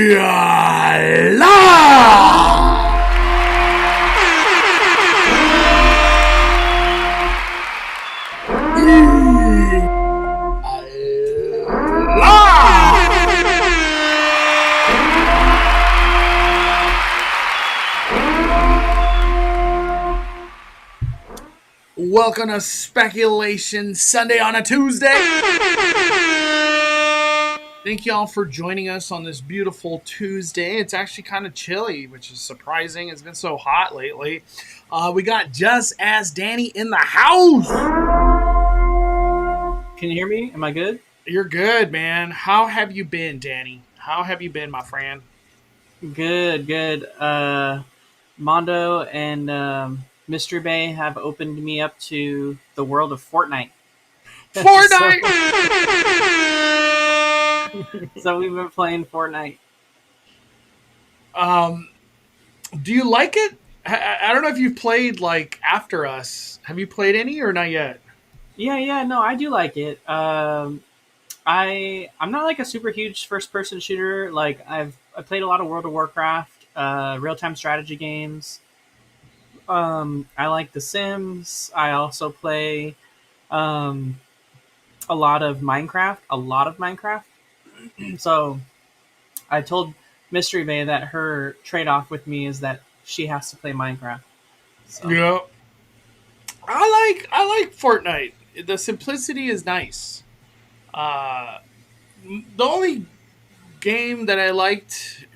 We are live! Welcome to Speculation Sunday on a Tuesday. Thank y'all for joining us on this beautiful Tuesday. It's actually kind of chilly, which is surprising. It's been so hot lately. We got Just As Danny in the house. Can you hear me? Am I good? You're good, man. How have you been, Danny? How have you been, my friend? Good. Mondo and Mystery Bay have opened me up to the world of Fortnite. Fortnite! So we've been playing Fortnite. Do you like it? I don't know if you've played, like, After Us. Have you played any or not yet? Yeah, no, I do like it. I'm not like a super huge first person shooter. Like I played a lot of World of Warcraft, real time strategy games. I like The Sims. I also play um, a lot of Minecraft. So I told Mystery Bay that her trade off with me is that she has to play Minecraft. So Yeah. I like Fortnite. The simplicity is nice. Uh, the only game that I liked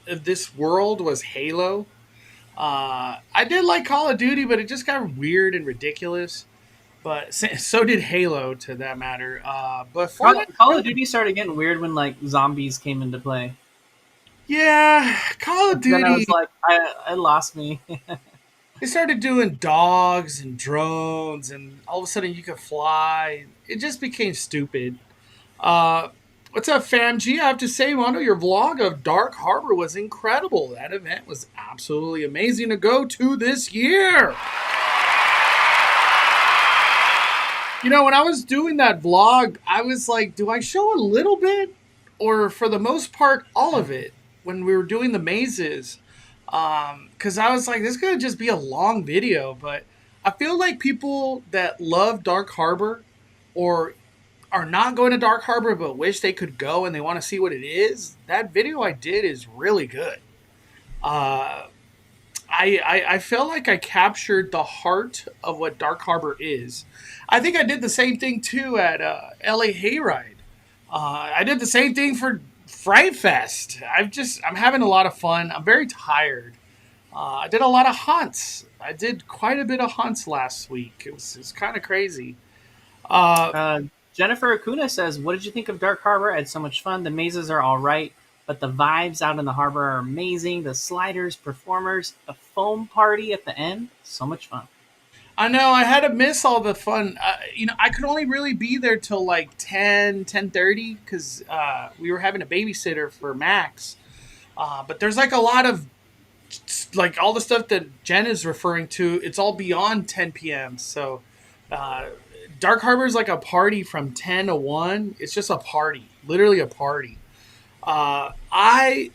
of this world was Halo. I did like Call of Duty, but it just got weird and ridiculous. But so did Halo, to that matter. But Fortnite, Call of Duty started getting weird when like zombies came into play. yeah, Call of Then I Duty. was like, I lost me. They started doing dogs and drones, and all of a sudden you could fly. It just became stupid. Uh, what's up, Fam G? I have to say, Mondo, your vlog of Dark Harbor was incredible. That event was absolutely amazing to go to this year. You know, when I was doing that vlog, I was like, do I show a little bit or for the most part, all of it when we were doing the mazes? Because I was like, this is going to just be a long video. But I feel like people that love Dark Harbor or are not going to Dark Harbor but wish they could go and they want to see what it is, that video I did is really good. Uh, I felt like I captured the heart of what Dark Harbor is. I think I did the same thing too at LA Hayride. I did the same thing for Fright Fest. I'm having a lot of fun. I'm very tired. I did a lot of hunts. I did quite a bit of hunts last week. It was kind of crazy. Uh, uh, Jennifer Acuna says, "What did you think of Dark Harbor? I had so much fun. The mazes are all right, but the vibes out in the harbor are amazing. The sliders, performers, the foam party at the end, so much fun." I know I had to miss all the fun. I could only really be there till like 10:30 because we were having a babysitter for Max. But there's like a lot of like all the stuff that Jen is referring to. It's all beyond 10 p.m. So uh, Dark Harbor is like a party from 10 to 1. It's just a party, literally a party. I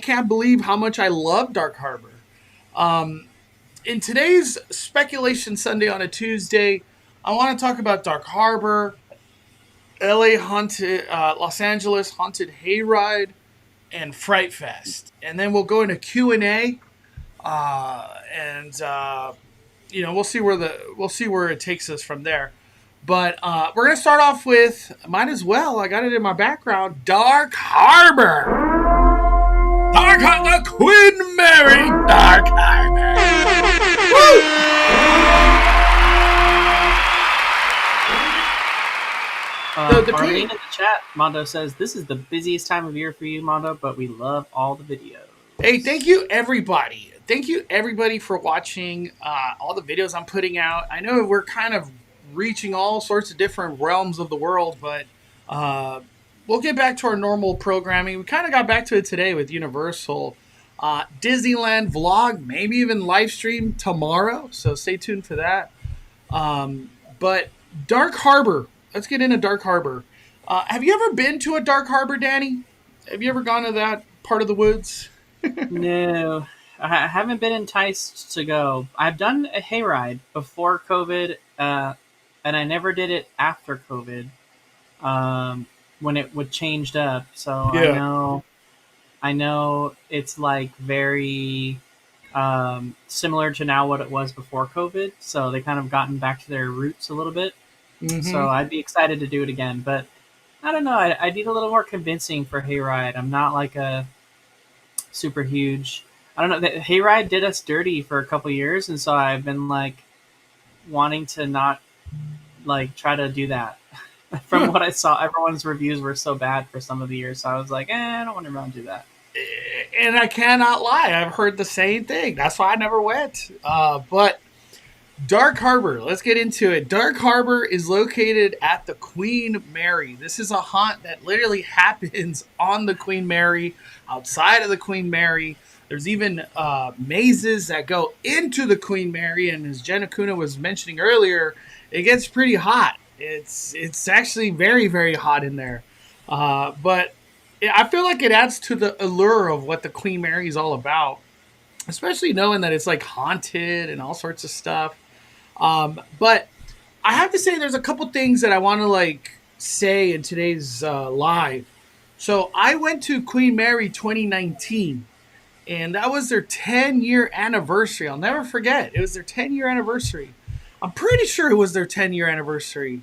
can't believe how much I love Dark Harbor. In today's Speculation Sunday on a Tuesday, I want to talk about Dark Harbor, LA Haunted, Los Angeles Haunted Hayride, and Fright Fest, and then we'll go into Q&A, and we'll see where it takes us from there. But we're gonna start off with, might as well, I got it in my background, Dark Harbor. The Queen Mary Dark Harbor. Arlene in the chat, Mondo says, "This is the busiest time of year for you, Mondo, but we love all the videos." Hey, thank you everybody. Thank you everybody for watching all the videos I'm putting out. I know we're kind of reaching all sorts of different realms of the world, but we'll get back to our normal programming. We kind of got back to it today with Universal. Disneyland vlog, maybe even live stream tomorrow, so stay tuned for that. But Dark Harbor, let's get into Dark Harbor. Have you ever been to a Dark Harbor, Danny? Have you ever gone to that part of the woods? No, I haven't been enticed to go. I've done a hayride before COVID, and I never did it after COVID, um, when it would changed up. So Yeah. I know it's like very similar to now what it was before COVID. So they kind of gotten back to their roots a little bit. Mm-hmm. So I'd be excited to do it again, but I don't know. I need a little more convincing for hayride. I'm not like a super huge. I don't know. The hayride did us dirty for a couple years, and so I've been like wanting to not like try to do that. From what I saw, everyone's reviews were so bad for some of the years, so I was like, I don't want to run do that. And I cannot lie, I've heard the same thing. That's why I never went. But Dark Harbor, let's get into it. Dark Harbor is located at the Queen Mary. This is a haunt that literally happens on the Queen Mary, outside of the Queen Mary. There's even mazes that go into the Queen Mary, and as Jenna Kuna was mentioning earlier, it gets pretty hot. It's actually very very hot in there, but I feel like it adds to the allure of what the Queen Mary is all about, especially knowing that it's like haunted and all sorts of stuff. But I have to say, there's a couple things that I want to like say in today's live. So I went to Queen Mary 2019, and that was their 10-year anniversary. I'll never forget. It was their 10-year anniversary. I'm pretty sure it was their 10-year anniversary.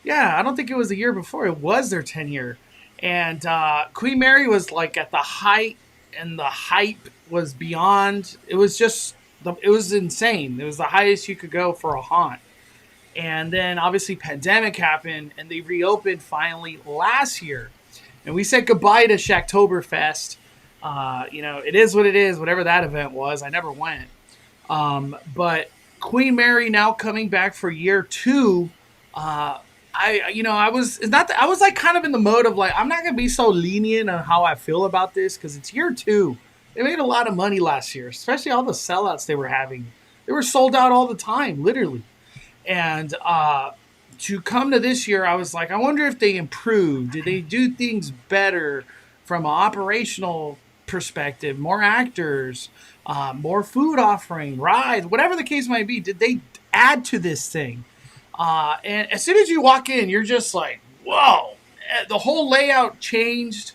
Yeah, I don't think it was the year before. It was their 10-year. And Queen Mary was like at the height, and the hype was beyond. It was just, it was insane. It was the highest you could go for a haunt. And then obviously pandemic happened, and they reopened finally last year. And we said goodbye to Shacktoberfest. It is what it is. Whatever that event was, I never went. But Queen Mary now coming back for year two. Uh, I was it's not. I was like kind of in the mode of like I'm not gonna be so lenient on how I feel about this because it's year two. They made a lot of money last year, especially all the sellouts they were having. They were sold out all the time, literally. And to come to this year, I was like, I wonder if they improved. Did they do things better from an operational perspective? More actors, more food offering, rides, whatever the case might be. Did they add to this thing? And as soon as you walk in, you're just like, whoa. The whole layout changed.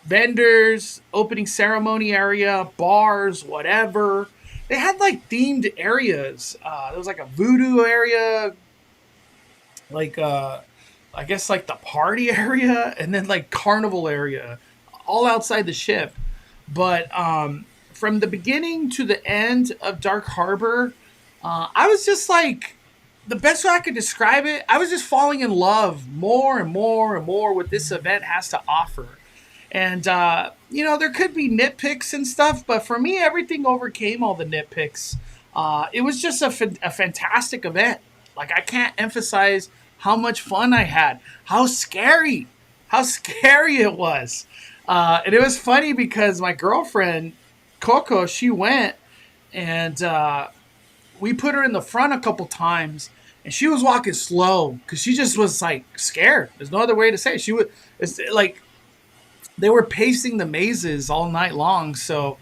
Vendors, opening ceremony area, bars, whatever. They had like themed areas. There was like a voodoo area, like I guess like the party area, and then like carnival area, all outside the ship. But from the beginning to the end of Dark Harbor, I was just like, the best way I could describe it, I was just falling in love more and more and more with this event has to offer. And there could be nitpicks and stuff, but for me, everything overcame all the nitpicks. It was just a fantastic event. Like I can't emphasize how much fun I had, how scary it was. And it was funny because my girlfriend Coco, she went, and we put her in the front a couple times, and she was walking slow because she just was like scared. There's no other way to say it. She was, it's like they were pacing the mazes all night long. So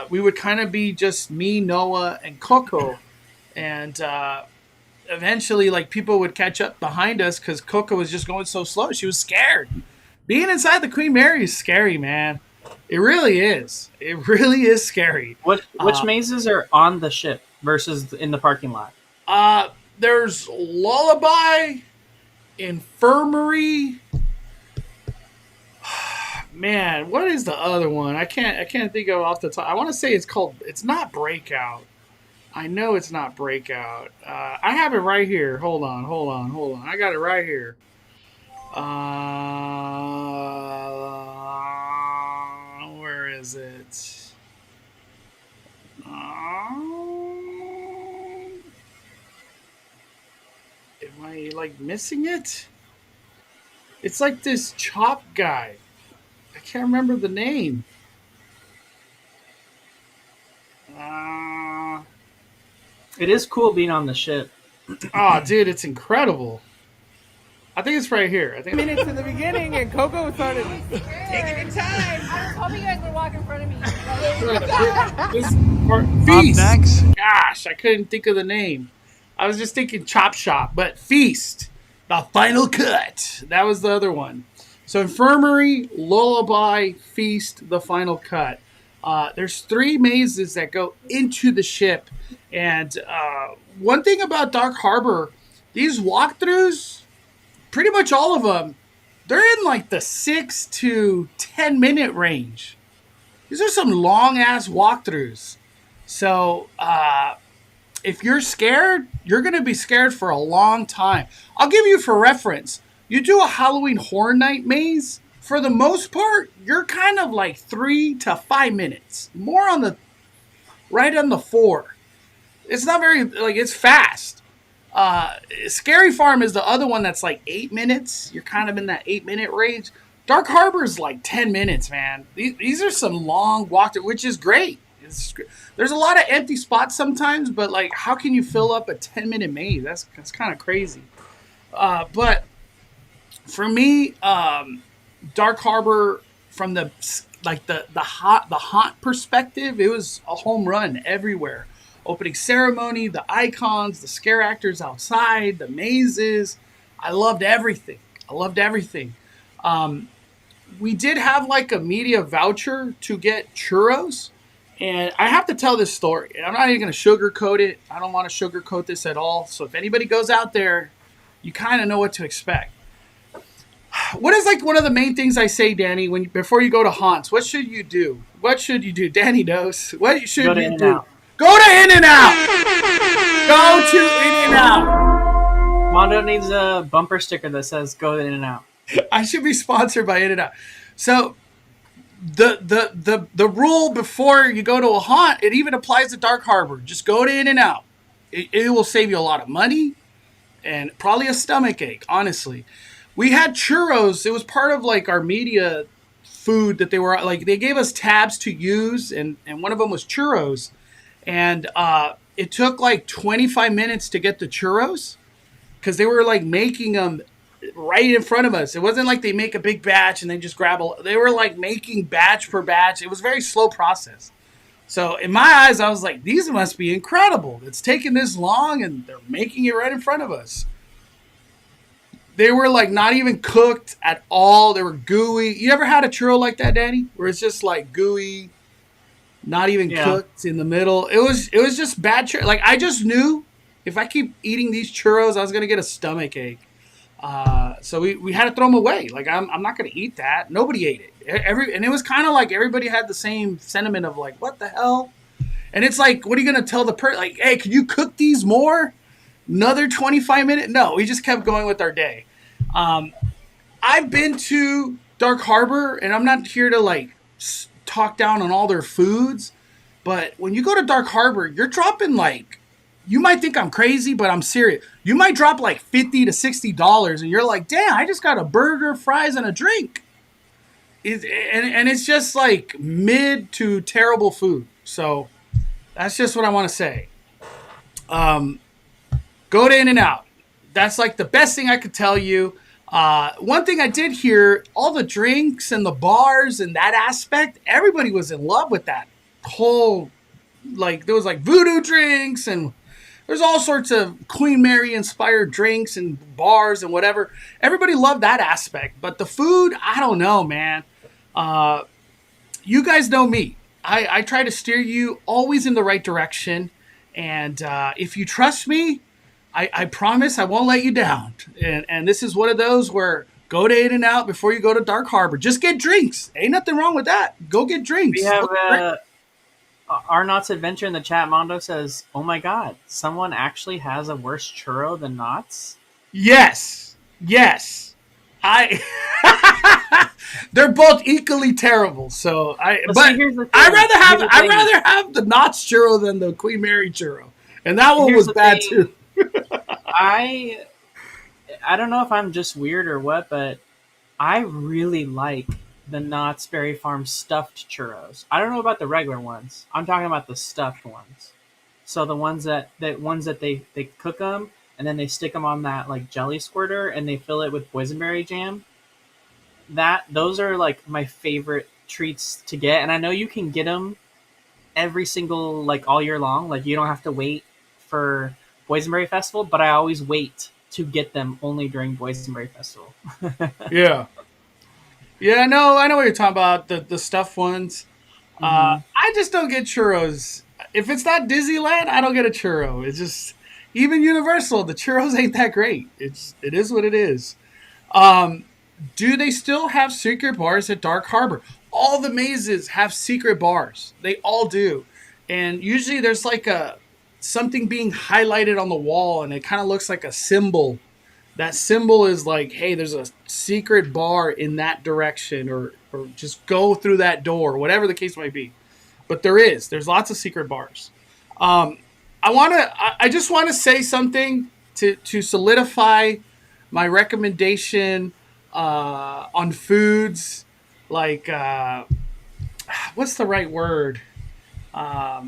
we would kind of be just me, Noah, and Coco. And eventually, like, people would catch up behind us because Coco was just going so slow. She was scared. Being inside the Queen Mary is scary, man. It really is. It really is scary. Which mazes are on the ship versus in the parking lot? There's Lullaby, Infirmary. Man, what is the other one? I can't think of off the top. I want to say it's not Breakout. I know it's not Breakout. I have it right here. Hold on. I got it right here. Where is it? Am I like missing it? It's like this chop guy. I can't remember the name. Uh, It is cool being on the ship. oh, dude, it's incredible. I think it's right here. I think Minutes in the beginning, and Coco started taking your time. I was hoping you guys would walk in front of me. this or Up Feast. next, Gosh, I couldn't think of the name. I was just thinking Chop Shop, but Feast, the final cut. That was the other one. So Infirmary, Lullaby, Feast, the final cut. There's three mazes that go into the ship, and one thing about Dark Harbor, these walkthroughs, pretty much all of them, they're in like the 6 to 10 minute range. These are some long ass walkthroughs. So if you're scared, you're going to be scared for a long time. I'll give you for reference. You do a Halloween Horror Night maze. For the most part, you're kind of like 3 to 5 minutes. More on the right on the 4. It's not very like it's fast. Scary Farm is the other one that's like 8 minutes. You're kind of in that 8 minute range. Dark Harbor is like 10 minutes, man. These are some long walkthroughs, which is great. There's a lot of empty spots sometimes, but like, how can you fill up a 10 minute maze? That's kind of crazy. But for me, Dark Harbor from the like the haunt perspective, it was a home run everywhere. Opening ceremony, the icons, the scare actors outside, the mazes. I loved everything. I loved everything. We did have like a media voucher to get churros. And I have to tell this story. I'm not even going to sugarcoat it. I don't want to sugarcoat this at all. So if anybody goes out there, you kind of know what to expect. What is like one of the main things I say, Danny, when before you go to haunts? What should you do? What should you do? Danny knows. What should Go to you do? In-N-Out. Go to In-N-Out. Go to In-N-Out. Mondo needs a bumper sticker that says "Go to In-N-Out." I should be sponsored by In-N-Out. So the rule before you go to a haunt, it even applies to Dark Harbor. Just go to In-N-Out. It will save you a lot of money and probably a stomach ache, honestly. We had churros. It was part of like our media food that they were like, they gave us tabs to use, and one of them was churros. And it took like 25 minutes to get the churros because they were like making them right in front of us. It wasn't like they make a big batch and then just grab a. They were like making batch per batch. It was a very slow process. So in my eyes, I was like, these must be incredible. It's taking this long and they're making it right in front of us. They were like not even cooked at all. They were gooey. You ever had a churro like that, Danny? Where it's just like gooey, not even cooked in the middle. It was just bad churro. Like I just knew if I keep eating these churros, I was gonna get a stomach ache. So we had to throw them away. Like I'm not gonna eat that. Nobody ate it. And it was kind of like everybody had the same sentiment of like, what the hell? And it's like, what are you gonna tell the person? Like, hey, can you cook these more? Another 25 minutes? No, we just kept going with our day. I've been to Dark Harbor, and I'm not here to like talk down on all their foods, but when you go to Dark Harbor, you're dropping like, you might think I'm crazy, but I'm serious. You might drop like $50 to $60, and you're like, damn, I just got a burger, fries, and a drink. And it's just like mid to terrible food. So that's just what I want to say. Go to In-N-Out. That's like the best thing I could tell you. One thing I did hear, all the drinks and the bars and that aspect, everybody was in love with that whole, like, there was like voodoo drinks and there's all sorts of Queen Mary inspired drinks and bars and whatever. Everybody loved that aspect. But the food, I don't know, man. You guys know me. I try to steer you always in the right direction. And if you trust me, I promise I won't let you down. And this is one of those where go to In-N-Out before you go to Dark Harbor. Just get drinks. Ain't nothing wrong with that. Go get drinks. We have Arnott's Adventure in the chat. Mondo says, oh my god, someone actually has a worse churro than Knott's? Yes. They're both equally terrible. So I'd rather have the Knott's churro than the Queen Mary churro. And that one was bad too. I don't know if I'm just weird or what, but I really like the Knott's Berry Farm stuffed churros. I don't know about the regular ones. I'm talking about the stuffed ones. So the ones that they cook them and then they stick them on that like jelly squirter, and they fill it with boysenberry jam. Those are like my favorite treats to get, and I know you can get them every single like all year long. Like you don't have to wait for Boysenberry Festival, but I always wait to get them only during Boysenberry Festival. Yeah. Yeah, no, I know what you're talking about. The stuffed ones. I just don't get churros. If it's not Disneyland, I don't get a churro. It's just even Universal. The churros ain't that great. It is what it is. Do they still have secret bars at Dark Harbor? All the mazes have secret bars. They all do, and usually there's like a something being highlighted on the wall, and it kind of looks like a symbol. That symbol is like, hey, there's a secret bar in that direction, or just go through that door, whatever the case might be. But there's lots of secret bars. I just want to say something to solidify my recommendation on foods. Like, what's the right word? I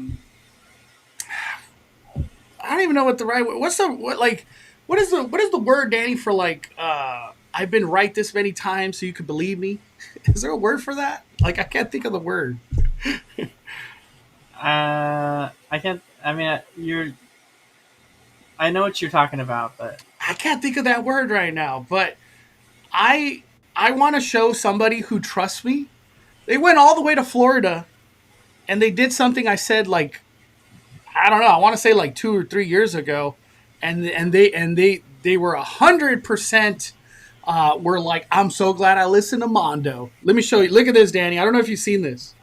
don't even know what the right word. What is the word, Danny, for like I've been right this many times so you could believe me? Is there a word for that? Like I can't think of the word. I can't. I mean, you're. I know what you're talking about, but I can't think of that word right now. But I want to show somebody who trusts me. They went all the way to Florida, and they did something I said like I don't know. I want to say like 2 or 3 years ago, and they were 100%. Were like, I'm so glad I listened to Mondo. Let me show you. Look at this, Danny. I don't know if you've seen this.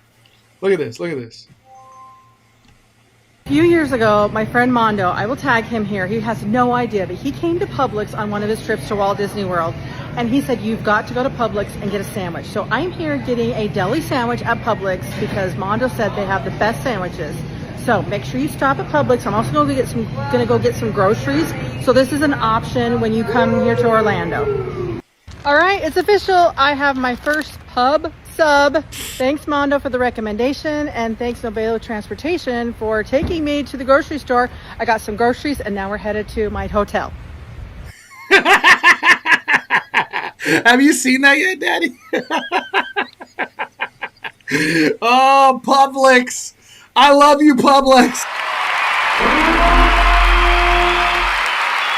Look at this. Look at this. A few years ago, my friend Mondo, I will tag him here. He has no idea, but he came to Publix on one of his trips to Walt Disney World, and he said, you've got to go to Publix and get a sandwich. So I'm here getting a deli sandwich at Publix because Mondo said they have the best sandwiches. So make sure you stop at Publix. I'm also going to go get some groceries. So this is an option when you come here to Orlando. All right, it's official. I have my first pub sub. Thanks, Mondo, for the recommendation, and thanks, Novelo Transportation, for taking me to the grocery store. I got some groceries, and now we're headed to my hotel. Have you seen that yet, Daddy? Oh, Publix. I love you, Publix.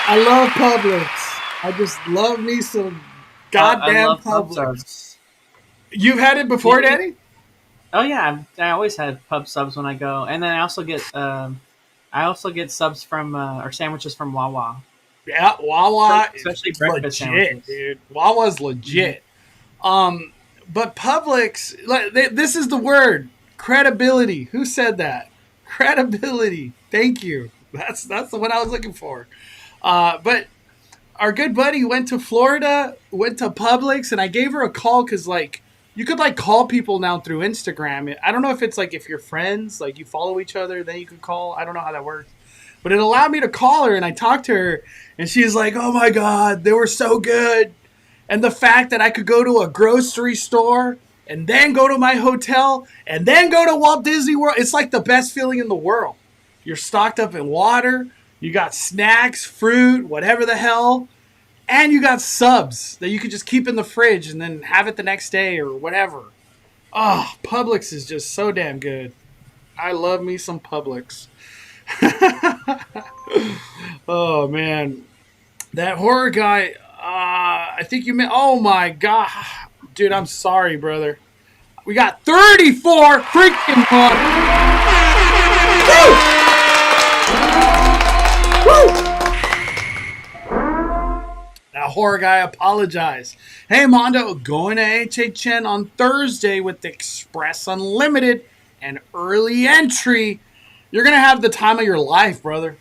I love Publix. I just love me some goddamn Publix. You've had it before, Daddy? Oh yeah, I always had pub subs when I go, and then I also get subs from or sandwiches from Wawa. Yeah, Wawa, especially is breakfast legit, sandwiches. dude. Wawa's legit. But Publix, this is the word, credibility. Who said that? Credibility. Thank you. That's the one I was looking for. But our good buddy went to Florida, went to Publix, and I gave her a call because like you could like call people now through Instagram. I don't know if it's like if you're friends, like you follow each other, then you could call. I don't know how that works. But it allowed me to call her, and I talked to her, and she's like, oh my God, they were so good. And the fact that I could go to a grocery store and then go to my hotel and then go to Walt Disney World, it's like the best feeling in the world. You're stocked up in water, you got snacks, fruit, whatever the hell, and you got subs that you could just keep in the fridge and then have it the next day or whatever. Oh, Publix is just so damn good. I love me some Publix. Oh man, that horror guy. I think you meant. Oh my God, dude, I'm sorry, brother. We got 34 freaking bucks. Woo! That horror guy apologized. Hey Mondo, going to HHN on Thursday with Express Unlimited and early entry. You're going to have the time of your life, brother.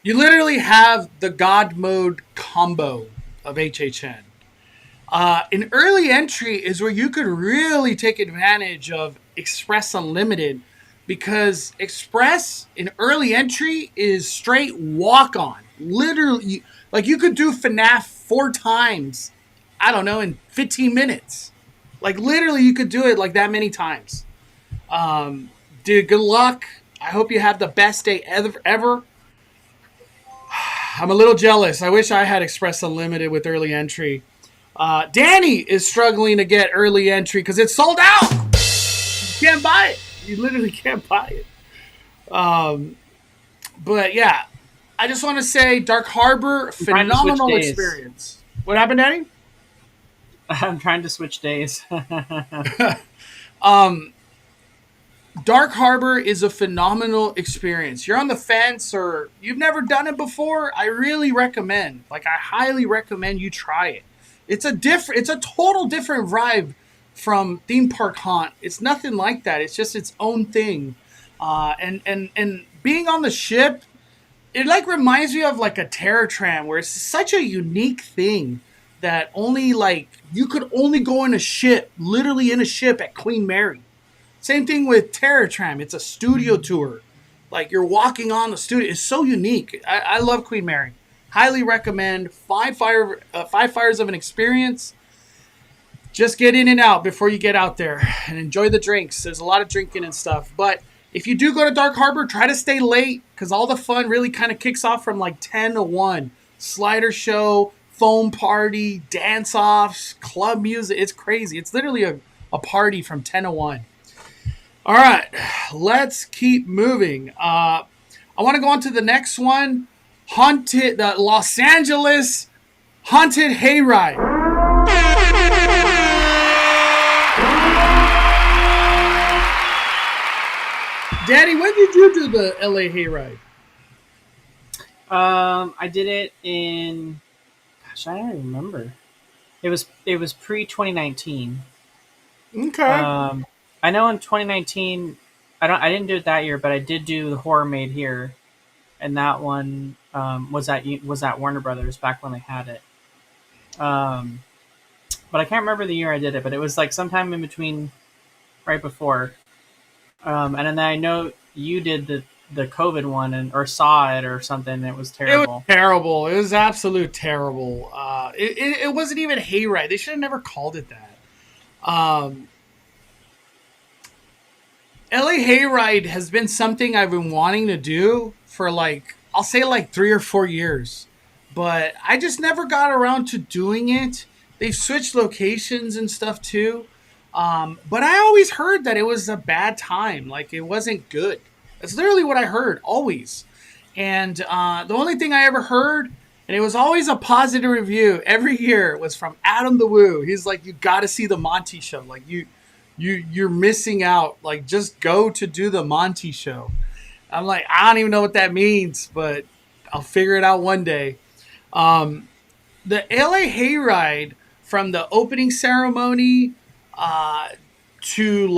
You literally have the God mode combo of HHN. In early entry is where you could really take advantage of Express Unlimited because Express in early entry is straight walk-on. Literally, like you could do FNAF 4 times, I don't know, in 15 minutes. Like literally you could do it like that many times. Dude, good luck. I hope you have the best day ever. I'm a little jealous. I wish I had Express Unlimited with early entry. Danny is struggling to get early entry because it's sold out. You can't buy it. You literally can't buy it. But yeah, I just want to say Dark Harbor, phenomenal experience. What happened, Danny? I'm trying to switch days. Dark Harbor is a phenomenal experience. You're on the fence or you've never done it before, I really recommend. Like, I highly recommend you try it. It's a total different vibe from Theme Park Haunt. It's nothing like that. It's just its own thing. And being on the ship, it like reminds me of like a Terror Tram, where it's such a unique thing that only like you could only go in a ship, literally in a ship at Queen Mary. Same thing with Terror Tram. It's a studio tour. Like, you're walking on the studio. It's so unique. I love Queen Mary. Highly recommend. 5 fires of an experience. Just get in and out before you get out there and enjoy the drinks. There's a lot of drinking and stuff. But if you do go to Dark Harbor, try to stay late because all the fun really kind of kicks off from like 10 to 1. Slider show, foam party, dance-offs, club music. It's crazy. It's literally a party from 10 to 1. All right, let's keep moving. I want to go on to the next one. The Los Angeles Haunted Hayride. Daddy, when did you do the LA Hayride? I did it in, gosh, I don't remember. It was pre 2019. Okay. I know in 2019, I didn't do it that year, but I did do the Horror Made Here, and that one was at Warner Brothers back when they had it. But I can't remember the year I did it, but it was like sometime in between, right before. And then I know you did the COVID one or saw it or something. It was terrible. It was terrible. It was absolute terrible. It wasn't even Hayride. They should have never called it that. LA Hayride has been something I've been wanting to do for I'll say 3 or 4 years. But I just never got around to doing it. They've switched locations and stuff too. But I always heard that it was a bad time. Like, it wasn't good. That's literally what I heard, always. And the only thing I ever heard, and it was always a positive review every year, was from Adam the Woo. He's like, you got to see the Monty Show. Like, you're missing out. Like, just go to do the Monty Show. I'm like, I don't even know what that means, but I'll figure it out one day. The LA Hayride, from the opening ceremony to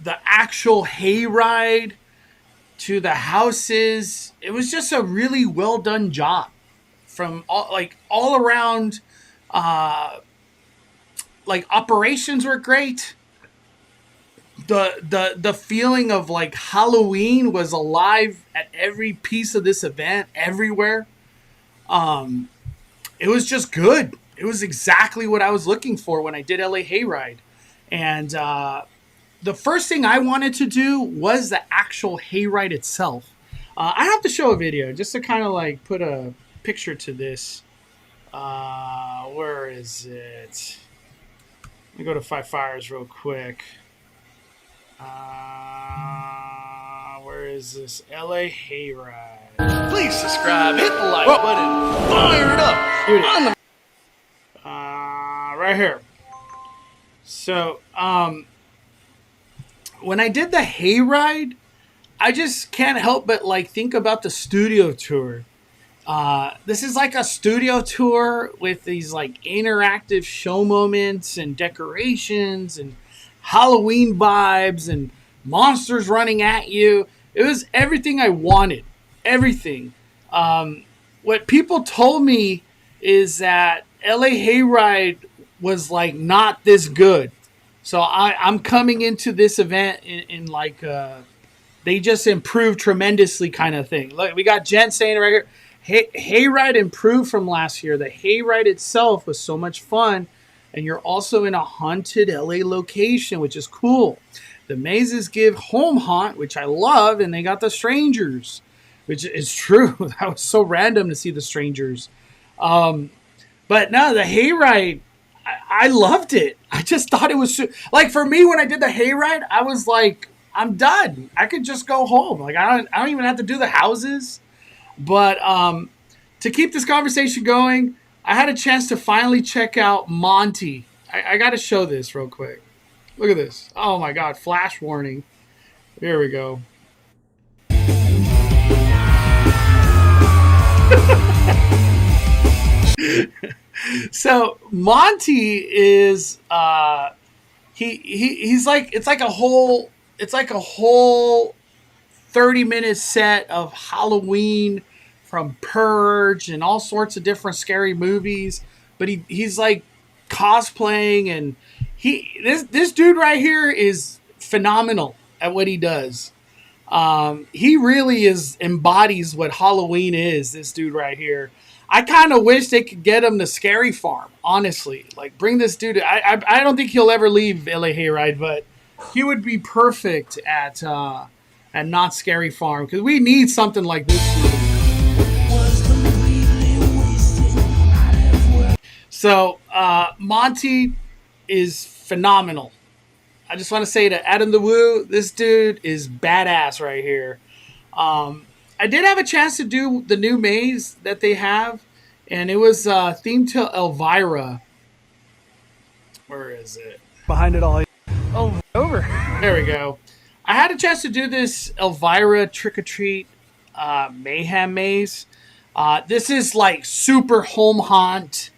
the actual hayride to the houses, it was just a really well done job. From all around, operations were great. The feeling of Halloween was alive at every piece of this event, everywhere. It was just good. It was exactly what I was looking for when I did LA Hayride. And the first thing I wanted to do was the actual hayride itself. I have to show a video just to kind of put a picture to this. Where is it? Let me go to 5 Fires real quick. Where is this? LA Hayride. Please subscribe, hit the like button, fire it up. Here it is. Right here. So, when I did the hayride, I just can't help but think about the studio tour. This is like a studio tour with these interactive show moments and decorations and Halloween vibes and monsters running at you. It was everything I wanted. Everything. What people told me is that LA Hayride was not this good. So I'm coming into this event in they just improved tremendously kind of thing. Look, we got Jen saying right here, Hayride improved from last year. The Hayride itself was so much fun. And you're also in a haunted LA location, which is cool. The mazes give home haunt, which I love, and they got the strangers. which is true. That was so random to see the strangers. But no, the hayride, I loved it. I just thought it was like, for me, when I did the hayride, I was like, I'm done. I could just go home. Like, I don't even have to do the houses. But to keep this conversation going, I had a chance to finally check out Monty. I got to show this real quick. Look at this. Oh my God, flash warning. Here we go. So Monty is he's like, it's like a whole 30-minute set of Halloween from Purge and all sorts of different scary movies, but he's like cosplaying, and this dude right here is phenomenal at what he does. He really embodies what Halloween is, this dude right here. I kind of wish they could get him to Scary Farm, honestly. Like, bring this dude. I don't think he'll ever leave LA Hayride, but he would be perfect at Not Scary Farm, because we need something like this. So Monty is phenomenal. I just want to say to Adam the Woo, this dude is badass right here. I did have a chance to do the new maze that they have, and it was themed to Elvira. Where is it? Behind it all. Oh, over. There we go. I had a chance to do this Elvira Trick or Treat Mayhem maze. This is like super home haunt.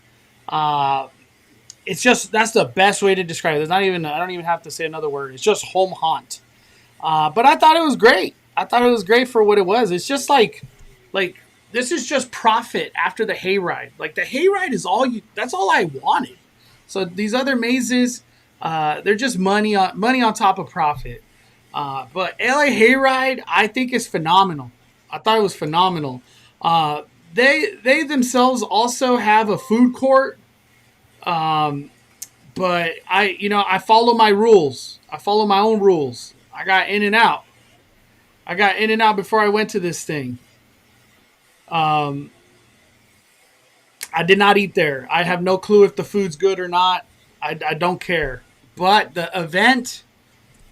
It's just, that's the best way to describe it. I don't even have to say another word. It's just home haunt. But I thought it was great. I thought it was great for what it was. It's just like this is just profit after the hayride. Like, the hayride is that's all I wanted. So these other mazes, they're just money on top of profit. But LA Hayride, I think, is phenomenal. I thought it was phenomenal. They themselves also have a food court. But I follow my rules. I follow my own rules. I got in and out. Before I went to this thing. I did not eat there. I have no clue if the food's good or not. I don't care. But the event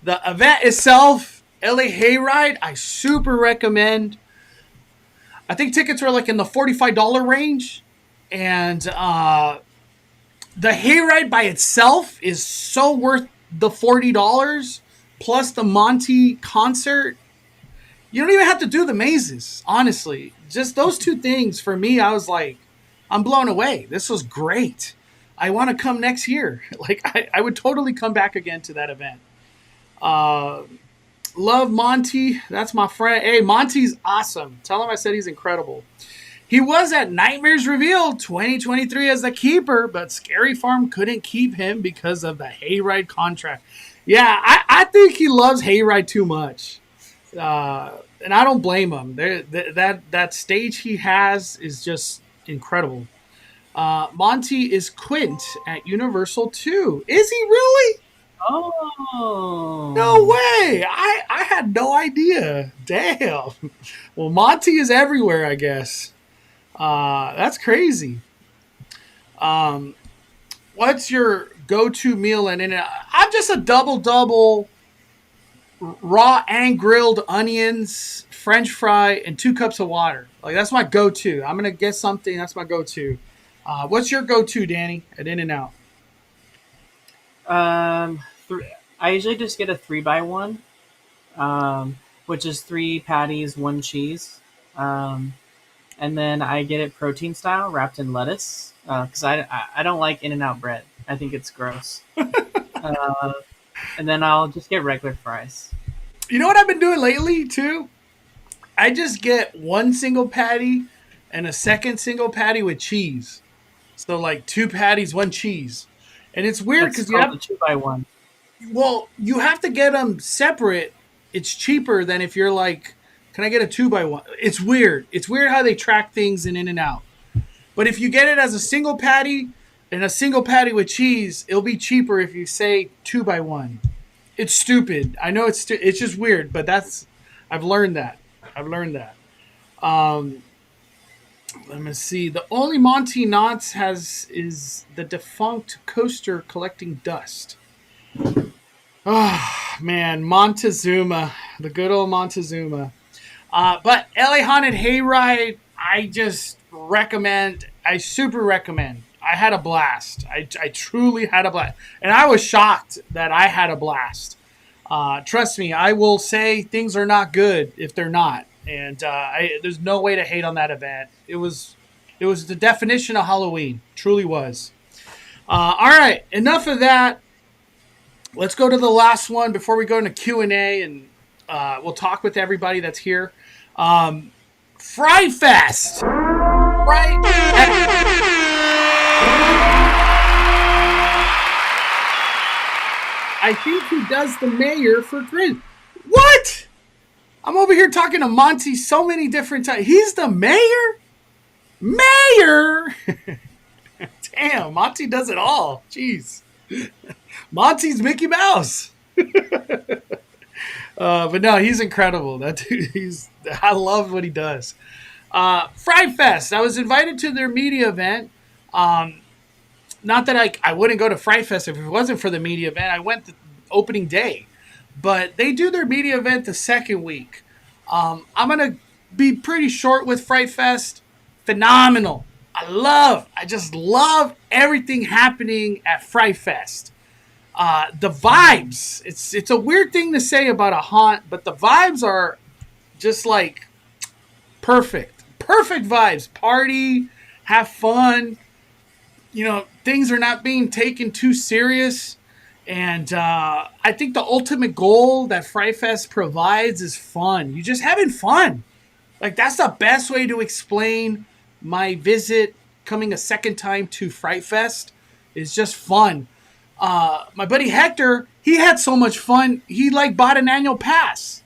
itself, LA Hayride, I super recommend. I think tickets were like in the $45 range. And the hayride by itself is so worth the $40, plus the Monty concert. You don't even have to do the mazes, honestly. Just those two things, for me, I was like, I'm blown away. This was great. I want to come next year. Like, I would totally come back again to that event. Love Monty. That's my friend. Hey, Monty's awesome. Tell him I said he's incredible. He was at Nightmares Revealed 2023 as the keeper, but Scary Farm couldn't keep him because of the hayride contract. Yeah, I think he loves hayride too much. And I don't blame him. That stage he has is just incredible. Monty is Quint at Universal too. Is he really? Oh. No way. I had no idea. Damn. Well, Monty is everywhere, I guess. That's crazy. What's your go-to meal in it? I'm just a double raw and grilled onions, French fry, and 2 cups of water. Like, that's my go-to. I'm gonna get something. That's my go-to. What's your go-to, Danny, at In-N-Out? I usually just get a 3x1, which is 3 patties, 1 cheese. And then I get it protein style, wrapped in lettuce, because I don't like In-N-Out bread. I think it's gross. And then I'll just get regular fries. You know what I've been doing lately, too? I just get 1 single patty and a second single patty with cheese. So, like, 2 patties, 1 cheese. And it's weird because you have the 2x1. Well, you have to get them separate. It's cheaper than if you're like, can I get a 2x1? It's weird. It's weird how they track things in In-N-Out. But if you get it as a single patty and a single patty with cheese, it'll be cheaper if you say 2x1. It's stupid. I know it's just weird, but I've learned that. Let me see. The only Monty Knots has is the defunct coaster collecting dust. Oh man, Montezuma, the good old Montezuma. But LA Haunted Hayride, I just recommend. I super recommend. I had a blast. I truly had a blast, and I was shocked that I had a blast. Trust me, I will say things are not good if they're not, and there's no way to hate on that event. It was the definition of Halloween. Truly was. All right, enough of that. Let's go to the last one before we go into Q&A, and we'll talk with everybody that's here. Fright Fest. Right? I think he does the mayor for Grid. What? I'm over here talking to Monty so many different times. He's the mayor? Mayor? Damn, Monty does it all. Jeez. Monty's Mickey Mouse. But no, he's incredible. That dude, I love what he does. Fright Fest. I was invited to their media event. Not that I wouldn't go to Fright Fest if it wasn't for the media event. I went the opening day. But they do their media event the second week. I'm going to be pretty short with Fright Fest. Phenomenal. I just love everything happening at Fright Fest. The vibes. It's a weird thing to say about a haunt, but the vibes are just like perfect. Perfect vibes. Party, have fun. You know, things are not being taken too serious. And I think the ultimate goal that Fright Fest provides is fun. You're just having fun. Like, that's the best way to explain my visit coming a second time to Fright Fest. Is just fun. My buddy Hector, he had so much fun. He bought an annual pass,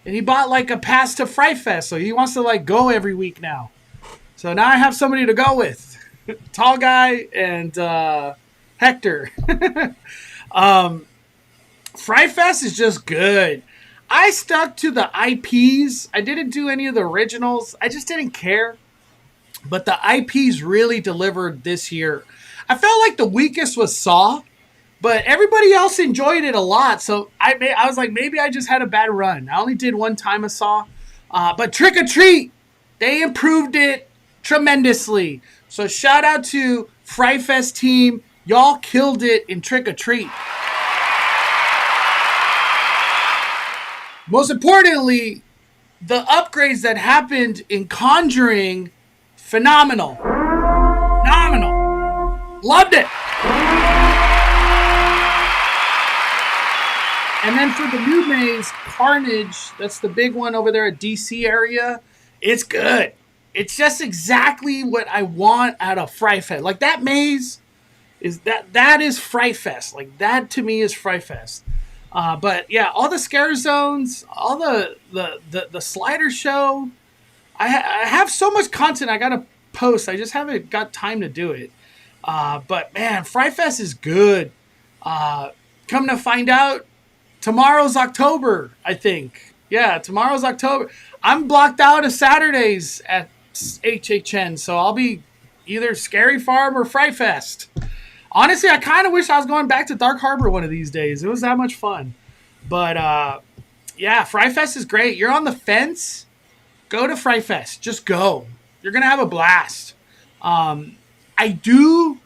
and he bought a pass to Fright Fest. So he wants to go every week now. So now I have somebody to go with, tall guy and Hector. Fright Fest is just good. I stuck to the IPs. I didn't do any of the originals. I just didn't care. But the IPs really delivered this year. I felt like the weakest was Saw. But everybody else enjoyed it a lot, so I was like, maybe I just had a bad run. I only did one time a Saw. But Trick or Treat, they improved it tremendously. So shout out to Fright Fest team. Y'all killed it in Trick or Treat. Most importantly, the upgrades that happened in Conjuring, phenomenal. Phenomenal. Loved it. And then for the new maze, Carnage, that's the big one over there at DC area, it's good. It's just exactly what I want out of Fright Fest. Like, that maze is that is Fright Fest. Like, that to me is Fright Fest. But yeah, all the scare zones, all the slider show. I have so much content I gotta post. I just haven't got time to do it. But man, Fright Fest is good. Come to find out, tomorrow's October, I think. Yeah, tomorrow's October. I'm blocked out of Saturdays at HHN, so I'll be either Scary Farm or Fright Fest. Honestly, I kind of wish I was going back to Dark Harbor one of these days. It was that much fun. But, yeah, Fright Fest is great. You're on the fence, go to Fright Fest. Just go. You're going to have a blast. I do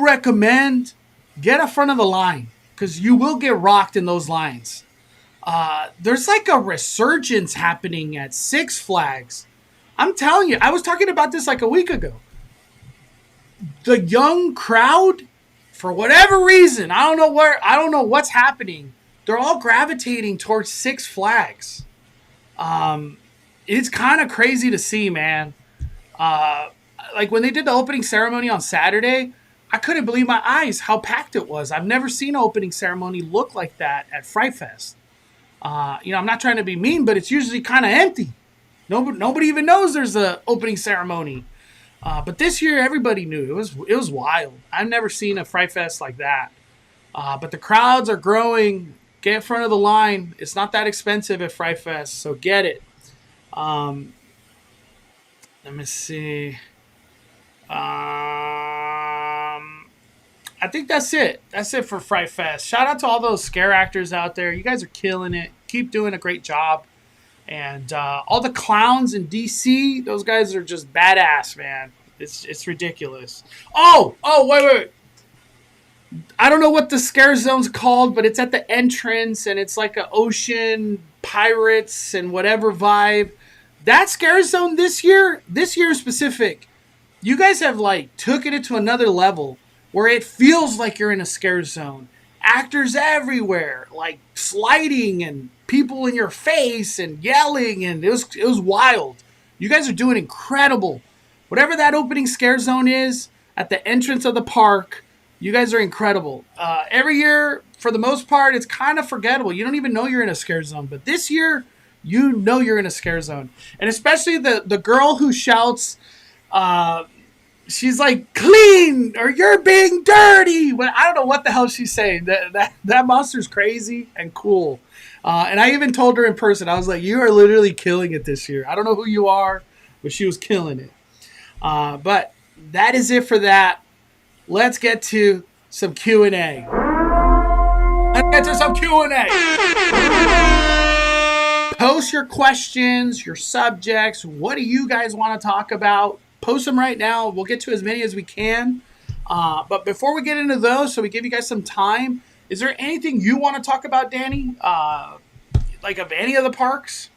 recommend get a front of the line, because you will get rocked in those lines. There's like a resurgence happening at Six Flags. I'm telling you, I was talking about this like a week ago. The young crowd, for whatever reason, I don't know what's happening. They're all gravitating towards Six Flags. It's kind of crazy to see, man. Like when they did the opening ceremony on Saturday, I couldn't believe my eyes how packed it was. I've never seen an opening ceremony look like that at Fright Fest. I'm not trying to be mean, but it's usually kind of empty. Nobody even knows there's an opening ceremony. But this year, everybody knew. It was wild. I've never seen a Fright Fest like that. But the crowds are growing. Get in front of the line. It's not that expensive at Fright Fest, so get it. Um, let me see. I think that's it. That's it for Fright Fest. Shout out to all those scare actors out there. You guys are killing it. Keep doing a great job. And all the clowns in DC, those guys are just badass, man. It's ridiculous. Wait. I don't know what the scare zone's called, but it's at the entrance, and it's like an ocean, pirates, and whatever vibe. That scare zone this year specific, you guys have like taken it to another level where it feels like you're in a scare zone. Actors everywhere, like sliding and people in your face and yelling, and it was wild. You guys are doing incredible. Whatever that opening scare zone is at the entrance of the park, you guys are incredible. Every year, for the most part, it's kind of forgettable. You don't even know you're in a scare zone. But this year, you know you're in a scare zone. And especially the girl who shouts, she's like, clean, or you're being dirty. Well, I don't know what the hell she's saying. That monster's crazy and cool. And I even told her in person, I was like, you are literally killing it this year. I don't know who you are, but she was killing it. But that is it for that. Let's get to some Q&A. Post your questions, your subjects. What do you guys want to talk about? Post them right now. We'll get to as many as we can. But before we get into those, so we give you guys some time, is there anything you want to talk about, Danny? Like of any of the parks?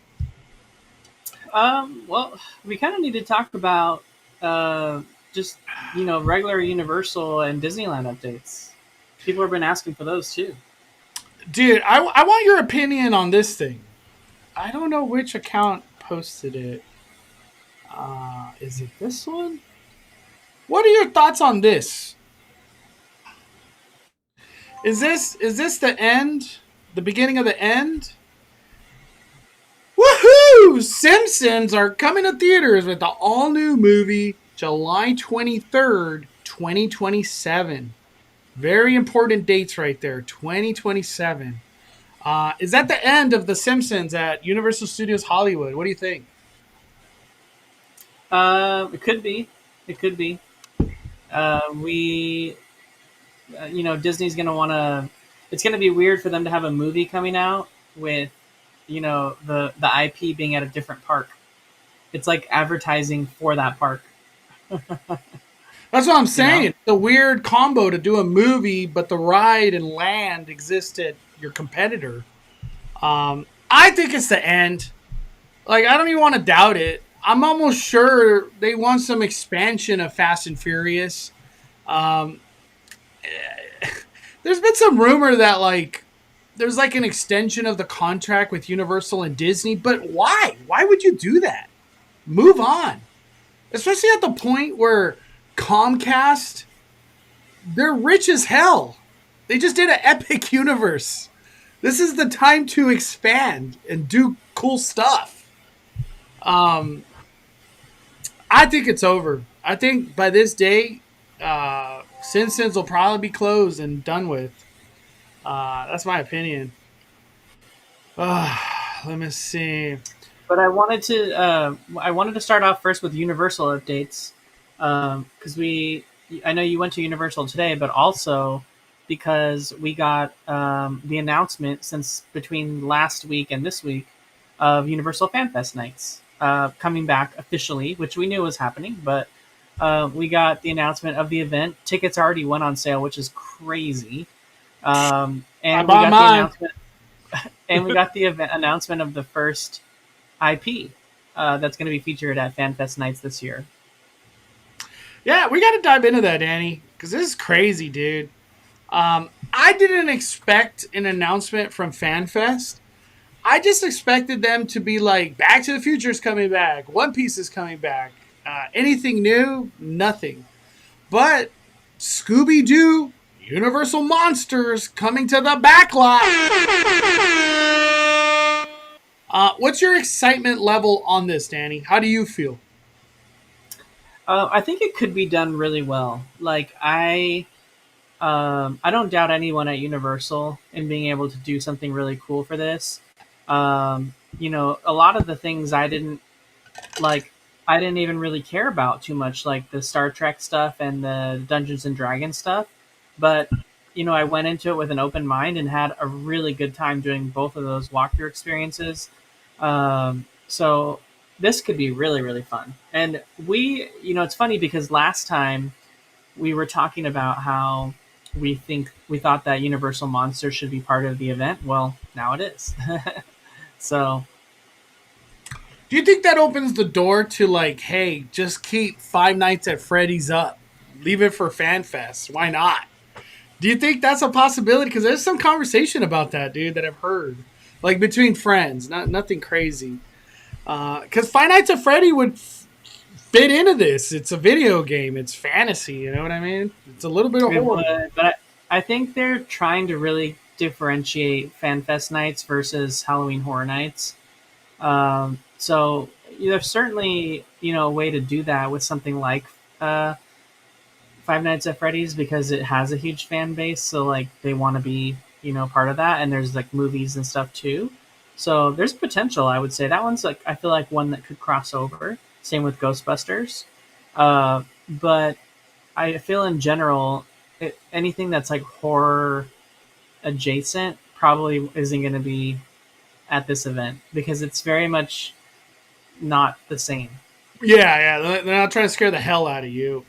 Well, we kind of need to talk about just regular Universal and Disneyland updates. People have been asking for those too. Dude, I want your opinion on this thing. I don't know which account posted it. Is it this one? What are your thoughts on this? Is this the end? The beginning of the end? Woohoo! Simpsons are coming to theaters with the all-new movie July 23rd, 2027. Very important dates right there. 2027. Is that the end of The Simpsons at Universal Studios Hollywood? What do you think? It could be. It could be. Disney's going to want to... It's going to be weird for them to have a movie coming out with, the IP being at a different park. It's like advertising for that park. That's what I'm saying. It's a weird combo to do a movie, but the ride and land exist at your competitor. I think it's the end. Like, I don't even want to doubt it. I'm almost sure they want some expansion of Fast and Furious. There's been some rumor that, like, there's like an extension of the contract with Universal and Disney, but why? Why would you do that? Move on. Especially at the point where Comcast, they're rich as hell. They just did an Epic Universe. This is the time to expand and do cool stuff. I think it's over. I think by this day, Simpsons will probably be closed and done with. That's my opinion. Let me see. But I wanted to start off first with Universal updates, because I know you went to Universal today, but also because we got the announcement since between last week and this week of Universal Fan Fest nights coming back officially, which we knew was happening, but we got the announcement of the event. Tickets already went on sale, which is crazy. And we got the event announcement of the first IP that's going to be featured at FanFest nights this year. Yeah, we got to dive into that, Danny, because this is crazy, dude. I didn't expect an announcement from FanFest. I just expected them to be like, Back to the Future is coming back, One Piece is coming back. Anything new? Nothing. But Scooby-Doo, Universal Monsters coming to the backlot. What's your excitement level on this, Danny? How do you feel? I think it could be done really well. Like I don't doubt anyone at Universal in being able to do something really cool for this. a lot of the things like I didn't even really care about too much, like the Star Trek stuff and the Dungeons and Dragons stuff. But I went into it with an open mind and had a really good time doing both of those walkthrough experiences. So this could be really really fun. And it's funny because last time we were talking about how we thought that Universal Monsters should be part of the event. Well, now it is. So Do you think that opens the door to like, hey, just keep Five Nights at Freddy's up, leave it for FanFest? Why not? Do you think that's a possibility? Because there's some conversation about that, dude, that I've heard, like between friends, nothing crazy. Because Five Nights at Freddy would fit into this. It's a video game. It's fantasy. You know what I mean? It's a little bit of it horror. would, but I think they're trying to really differentiate FanFest nights versus Halloween Horror Nights. So there's certainly a way to do that with something like uh, Five Nights at Freddy's because it has a huge fan base. So like they want to be part of that, and there's like movies and stuff too. So there's potential. I would say that one's like I feel like one that could cross over. Same with Ghostbusters, but I feel in general anything that's like horror adjacent probably isn't going to be at this event because it's very much not the same. Yeah, they're not trying to scare the hell out of you.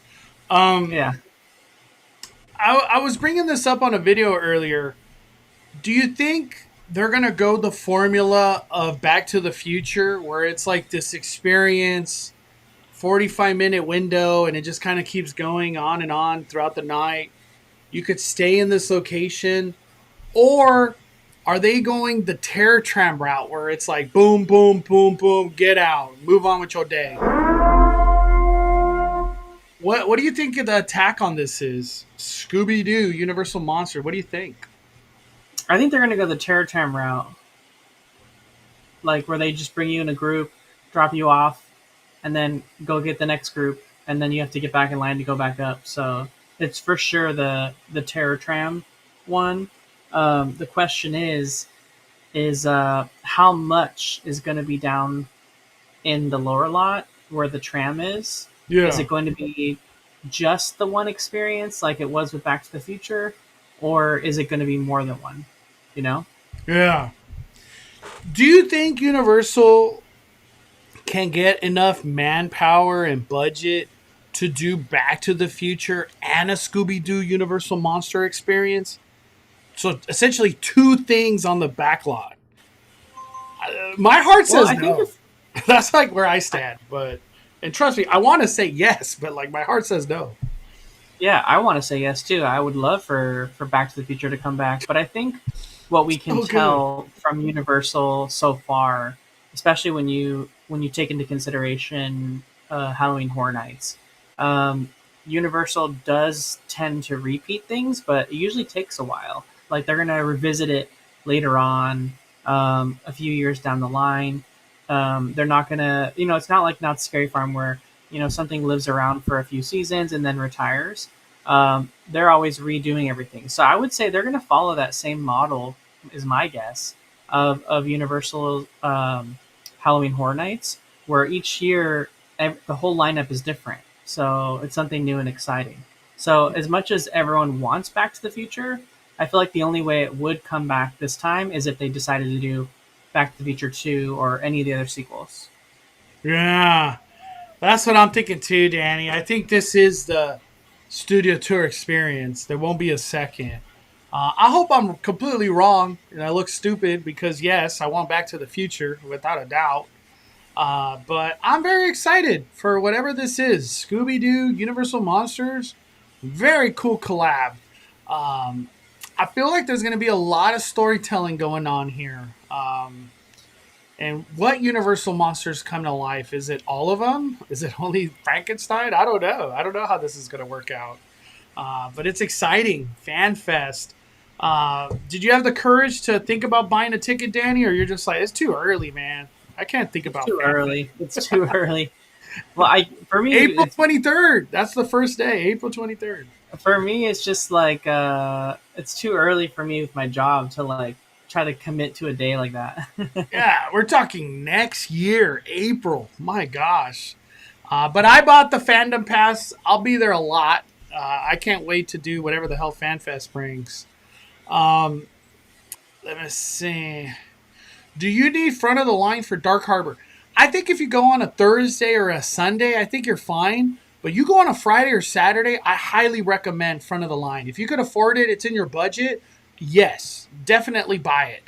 Um, Yeah. I was bringing this up on a video earlier. Do you think they're gonna go the formula of Back to the Future, where it's like this experience, 45-minute window, and it just kind of keeps going on and on throughout the night? You could stay in this location, or are they going the Terror Tram route, where it's like boom, boom, boom, boom, get out, move on with your day? What do you think the attack on this is? Scooby Doo, Universal Monster. What do you think? I think they're going to go the Terror Tram route, like where they just bring you in a group, drop you off, and then go get the next group, and then you have to get back in line to go back up. So it's for sure the Terror Tram one. The question is how much is going to be down in the lower lot where the tram is? Is Yeah. it going to be just the one experience like it was with Back to the Future, or is it going to be more than one? You know? Yeah. Do you think Universal can get enough manpower and budget to do Back to the Future and a Scooby Doo Universal Monster experience? So essentially, two things on the backlot. My heart Well, says I think no. That's like where I stand. But and trust me, I want to say yes, but like my heart says no. yeah, I want to say yes too. I would love for Back to the Future to come back, but I think what we can So good. tell from Universal so far, especially when you take into consideration Halloween Horror Nights, um, Universal does tend to repeat things, but it usually takes a while. Like they're gonna revisit it later on, a few years down the line. They're not gonna, it's not like Not Scary Farm where something lives around for a few seasons and then retires. They're always redoing everything. So I would say they're going to follow that same model, is my guess, of Universal Halloween Horror Nights, where each year the whole lineup is different. So it's something new and exciting. So as much as everyone wants Back to the Future, I feel like the only way it would come back this time is if they decided to do Back to the Future 2 or any of the other sequels. Yeah. That's what I'm thinking too, Danny. I think this is the studio tour experience. There won't be a second. I hope I'm completely wrong and I look stupid because, yes, I want Back to the Future without a doubt. But I'm very excited for whatever this is. Scooby Doo, Universal Monsters, very cool collab. Um, I feel like there's going to be a lot of storytelling going on here. And what Universal monsters come to life? Is it all of them? Is it only Frankenstein? I don't know. I don't know how this is going to work out. But it's exciting. Fan Fest. Did you have the courage to think about buying a ticket, Danny? Or you're just like, it's too early, man. I can't think It's about too Fan Fest. early. It's too early. Well, I for me, April it's 23rd. That's the first day. April 23rd. for me, it's just like it's too early for me with my job to like try to commit to a day like that. Yeah, we're talking next year, April. My gosh. But I bought the fandom pass. I'll be there a lot. I can't wait to do whatever the hell FanFest brings. Um, Let me see. Do you need front of the line for Dark Harbor? I think if you go on a Thursday or a Sunday, I think you're fine. But you go on a Friday or Saturday, I highly recommend front of the line. If you could afford it, it's in your budget. Yes, definitely buy it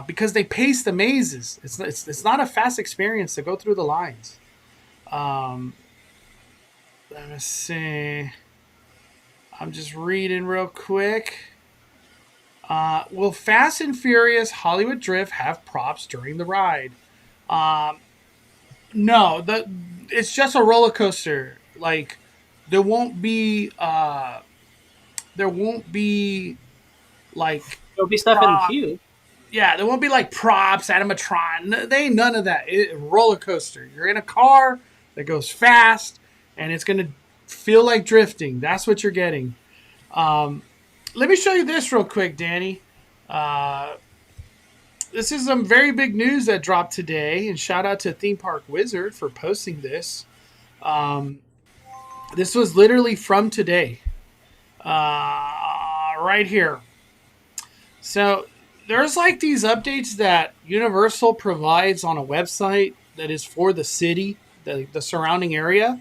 because they pace the mazes. It's not a fast experience to go through the lines. Um, Let me see. I'm just reading real quick. Will Fast and Furious Hollywood Drift have props during the ride? Um, no, it's just a roller coaster. Like there won't be like There'll be stuff in the prop. queue. Yeah, there won't be like props, animatron. They ain't none of that. Roller coaster. You're in a car that goes fast, and it's gonna feel like drifting. That's what you're getting. Um, Let me show you this real quick, Danny. Uh, this is some very big news that dropped today, and shout out to Theme Park Wizard for posting this. Um, this was literally from today, right here. So there's like these updates that Universal provides on a website that is for the city, the surrounding area.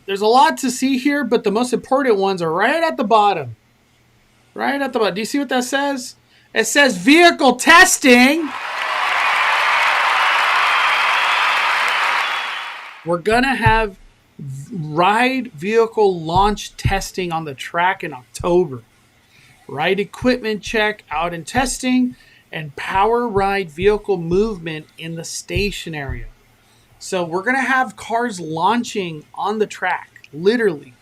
There's a lot to see here, but the most important ones are right at the bottom. Right at the bottom. Do you see what that says? It says vehicle testing. We're going to have ride vehicle launch testing on the track in October. Ride equipment check out in testing and power ride vehicle movement in the station area. So we're going to have cars launching on the track, literally,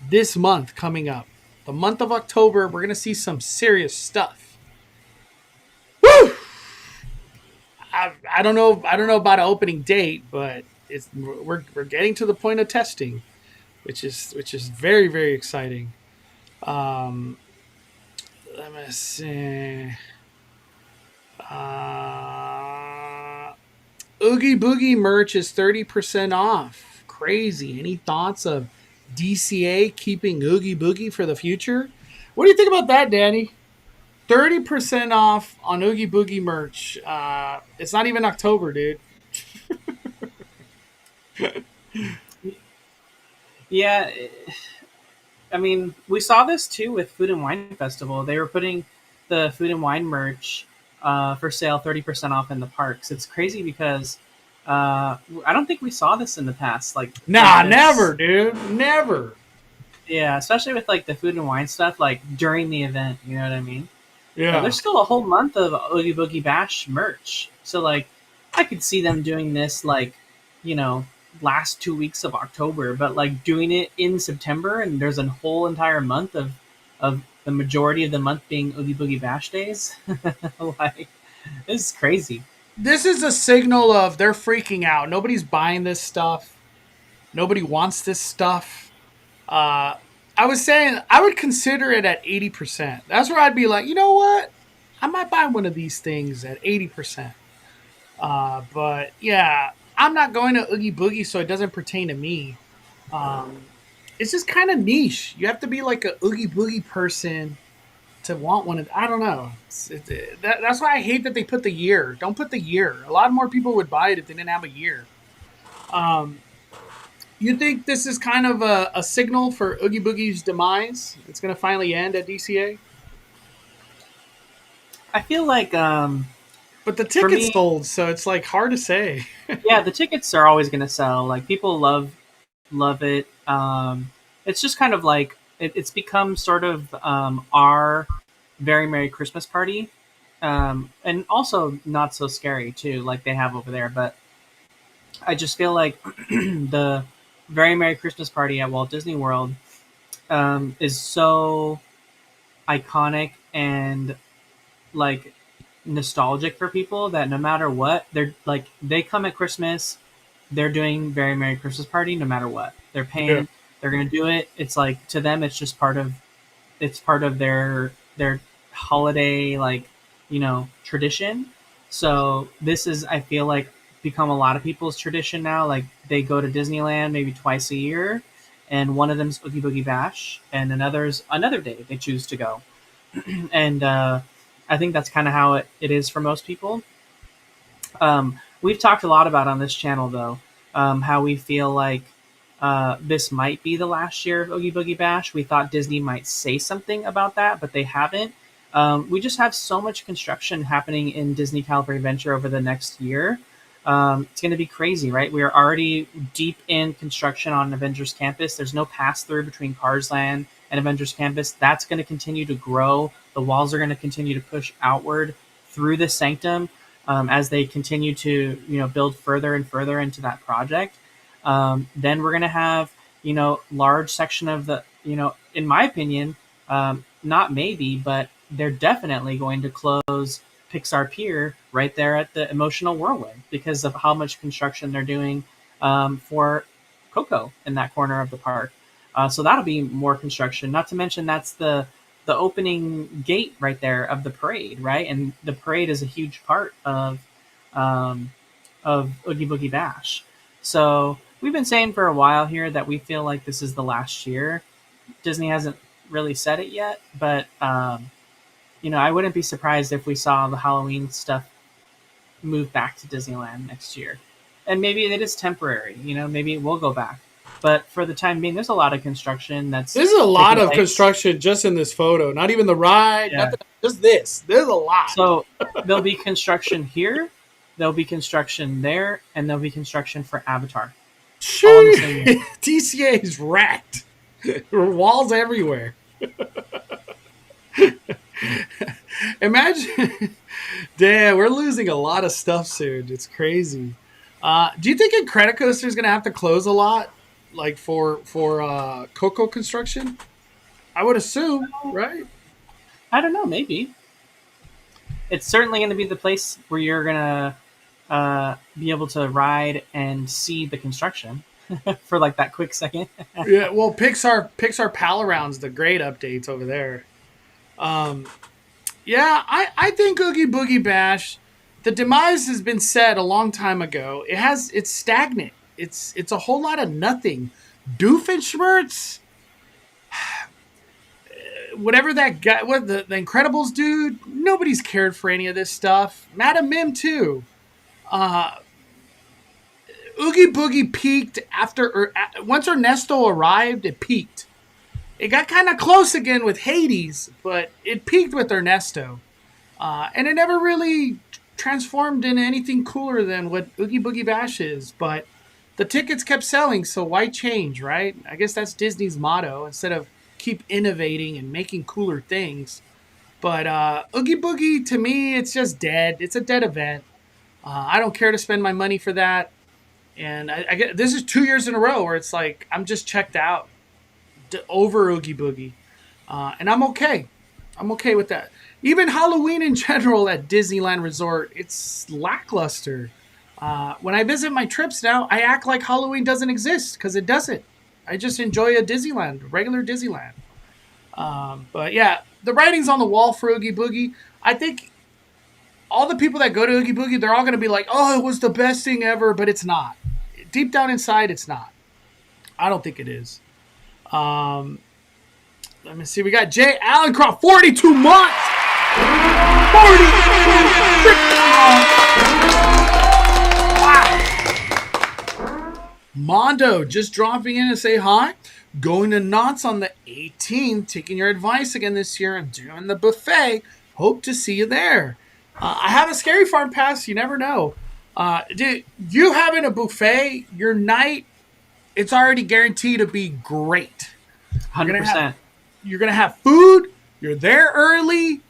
this month coming up. The month of October, we're going to see some serious stuff. Woo! I don't know about an opening date, but we're getting to the point of testing, which is very, very exciting. Let me see. Oogie Boogie merch is 30% off. Crazy. Any thoughts of DCA keeping Oogie Boogie for the future? What do you think about that, Danny? 30% off on Oogie Boogie merch. It's not even October, dude. Yeah, I mean, we saw this too with Food and Wine Festival. They were putting the food and wine merch for sale 30% off in the parks. It's crazy because I don't think we saw this in the past. Nah, this. never, dude. Never. Yeah, especially with like the food and wine stuff, like during the event. You know what I mean? Yeah. There's still a whole month of Oogie Boogie Bash merch. So like, I could see them doing this like, you know, last 2 weeks of October, but like doing it in September, and there's a whole entire month of the majority of the month being Oogie Boogie Bash days. Like, this is crazy. This is a signal of they're freaking out. Nobody's buying this stuff. Nobody wants this stuff. I was saying I would consider it at 80%. That's where I'd be like, you know what? I might buy one of these things at 80%. But yeah, I'm not going to Oogie Boogie, so it doesn't pertain to me. It's just kind of niche. You have to be like a Oogie Boogie person to want one. I don't know. That's why I hate that they put the year. Don't put the year. A lot more people would buy it if they didn't have a year. You think this is kind of a signal for Oogie Boogie's demise? It's going to finally end at DCA? I feel like But the for tickets me, sold, so it's like hard to say. yeah, the tickets are always going to sell. Like people love it. It's just kind of like it's become sort of our very Merry Christmas party, and also not so scary too, like they have over there. But I just feel like the very Merry Christmas party at Walt Disney World is so iconic and like nostalgic for people that no matter what, they're like they come at Christmas, they're doing very Merry Christmas party no matter what. They're Yeah. paying, they're gonna do it. It's like to them it's just part of their holiday, like tradition. So this is, I feel like, become a lot of people's tradition now. Like they go to Disneyland maybe twice a year, and one of them's Oogie Boogie Bash, and another's another day they choose to go. And I think that's kind of how it is for most people. We've talked a lot about on this channel, though, how we feel like this might be the last year of Oogie Boogie Bash. We thought Disney might say something about that, but they haven't. We just have so much construction happening in Disney California Adventure over the next year. It's going to be crazy, right? We are already deep in construction on Avengers Campus. There's no pass through between Cars Land and Avengers Campus. That's going to continue to grow. The walls are going to continue to push outward through the sanctum as they continue to build further and further into that project. Then we're going to have large section of the in my opinion, not maybe, but they're definitely going to close Pixar Pier right there at the Emotional Whirlwind because of how much construction they're doing for Coco in that corner of the park. So that'll be more construction. Not to mention that's the opening gate right there of the parade, right? And the parade is a huge part of Oogie Boogie Bash. So we've been saying for a while here that we feel like this is the last year. Disney hasn't really said it yet, but I wouldn't be surprised if we saw the Halloween stuff move back to Disneyland next year. And maybe it is temporary, maybe it will go back. But for the time being, there's a lot of construction that's There's a lot taking of place. construction just in this photo. Not even the ride, Yeah. nothing. Just this. There's a lot. So there'll be construction here, there'll be construction there, and there'll be construction for Avatar. All in the same year. TCA is wrecked. Walls everywhere. Imagine. Damn, we're losing a lot of stuff soon. It's crazy. Do you think Incredicoaster is going to have to close a lot, like for Coco construction? I would assume, right? I don't know, maybe. It's certainly going to be the place where you're going to be able to ride and see the construction for like that quick second. Yeah, well, Pixar Pal Around's the great updates over there. Yeah, I think Oogie Boogie Bash, the demise has been said a long time ago. It's stagnant. It's a whole lot of nothing. Doofenshmirtz, whatever that guy, what the Incredibles dude, nobody's cared for any of this stuff. Madam Mim too. Oogie Boogie peaked once Ernesto arrived. It peaked. It got kind of close again with Hades, but it peaked with Ernesto. And it never really transformed into anything cooler than what Oogie Boogie Bash is. But the tickets kept selling, so why change, right? I guess that's Disney's motto, instead of keep innovating and making cooler things. But Oogie Boogie, to me, it's just dead. It's a dead event. I don't care to spend my money for that. And I get this is 2 years in a row where it's like I'm just checked out over Oogie Boogie. And I'm okay. I'm okay with that. Even Halloween in general at Disneyland Resort, it's lackluster. When I visit my trips now, I act like Halloween doesn't exist because it doesn't. I just enjoy a Disneyland, regular Disneyland. But yeah, the writing's on the wall for Oogie Boogie. I think all the people that go to Oogie Boogie, they're all going to be like, oh, it was the best thing ever, but it's not. Deep down inside, it's not. I don't think it is. Let me see. We got Jay Allencroft, 42 months. 42 Wow. Mondo just dropping in to say hi. Going to Knott's on the 18th. Taking your advice again this year and doing the buffet. Hope to see you there. I have a Scary Farm pass. You never know. Dude, you having a buffet, your night, it's already guaranteed to be great. 100%. You're going to have food, you're there early,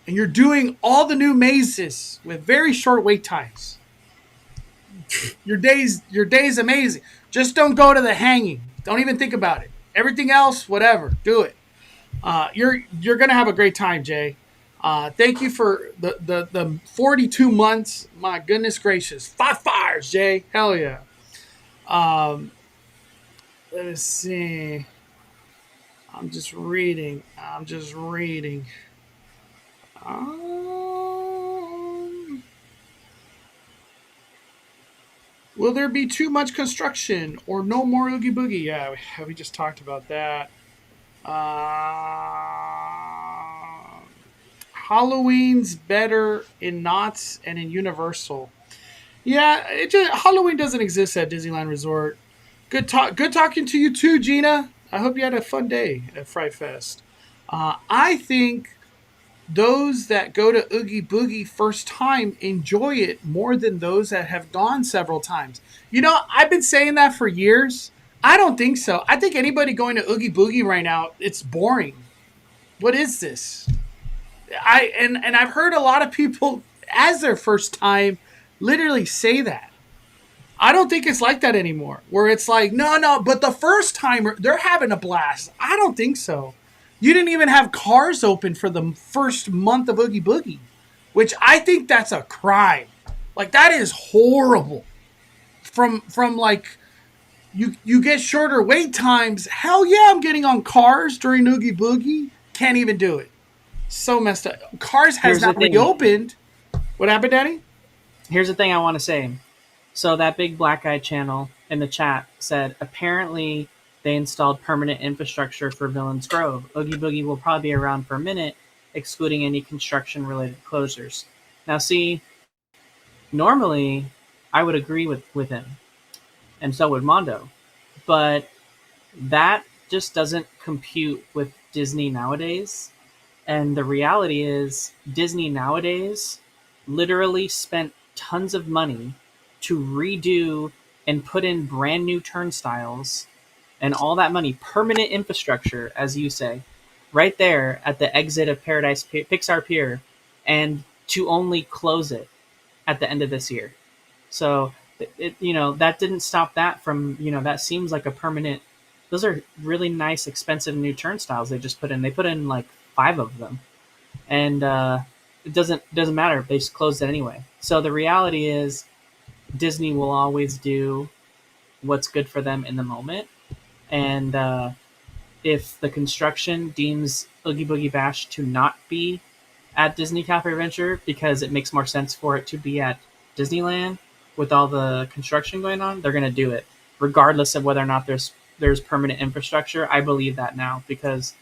and you're doing all the new mazes with very short wait times. Your day's amazing. Just don't go to the hanging. Don't even think about it. Everything else, whatever, do it. You're going to have a great time, Jay. Thank you for the 42 months. My goodness gracious. 5 fires, Jay. Hell yeah. Let me see. I'm just reading. Will there be too much construction or no more Oogie Boogie? Yeah, we just talked about that. Halloween's better in Knott's and in Universal. Yeah, Halloween doesn't exist at Disneyland Resort. Good talking to you too, Gina. I hope you had a fun day at Fright Fest. I think those that go to Oogie Boogie first time enjoy it more than those that have gone several times. I've been saying that for years. I don't think so. I think anybody going to Oogie Boogie right now, it's boring. What is this? And I've heard a lot of people as their first time literally say that. I don't think it's like that anymore. Where it's like, no, but the first timer, they're having a blast. I don't think so. You didn't even have cars open for the first month of Oogie Boogie, which I think that's a crime. Like, that is horrible. From like, you get shorter wait times. Hell yeah, I'm getting on cars during Oogie Boogie. Can't even do it. So messed up. Cars has not reopened. What happened, Danny? Here's the thing I want to say. So that big black guy channel in the chat said apparently they installed permanent infrastructure for Villains Grove. Oogie Boogie will probably be around for a minute, excluding any construction-related closures. Now, see, normally I would agree with him, and so would Mondo, but that just doesn't compute with Disney nowadays. And the reality is Disney nowadays literally spent tons of money to redo and put in brand new turnstiles and all that money, permanent infrastructure, as you say, right there at the exit of Pixar Pier, and to only close it at the end of this year. So that didn't stop that from, that seems like a permanent. Those are really nice, expensive new turnstiles they just put in. They put in like 5 of them, and it doesn't matter. They just closed it anyway. So the reality is, Disney will always do what's good for them in the moment, and if the construction deems Oogie Boogie Bash to not be at Disney California Adventure because it makes more sense for it to be at Disneyland with all the construction going on, they're going to do it regardless of whether or not there's permanent infrastructure. I believe that now because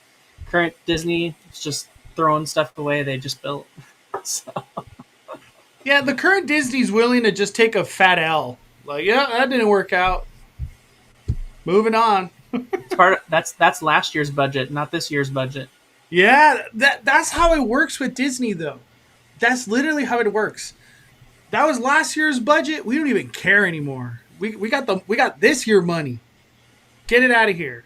current Disney is just throwing stuff away they just built. So. Yeah, the current Disney's willing to just take a fat L. Like, yeah, that didn't work out. Moving on. That's last year's budget, not this year's budget. Yeah, that's how it works with Disney, though. That's literally how it works. That was last year's budget. We don't even care anymore. We got this year money. Get it out of here.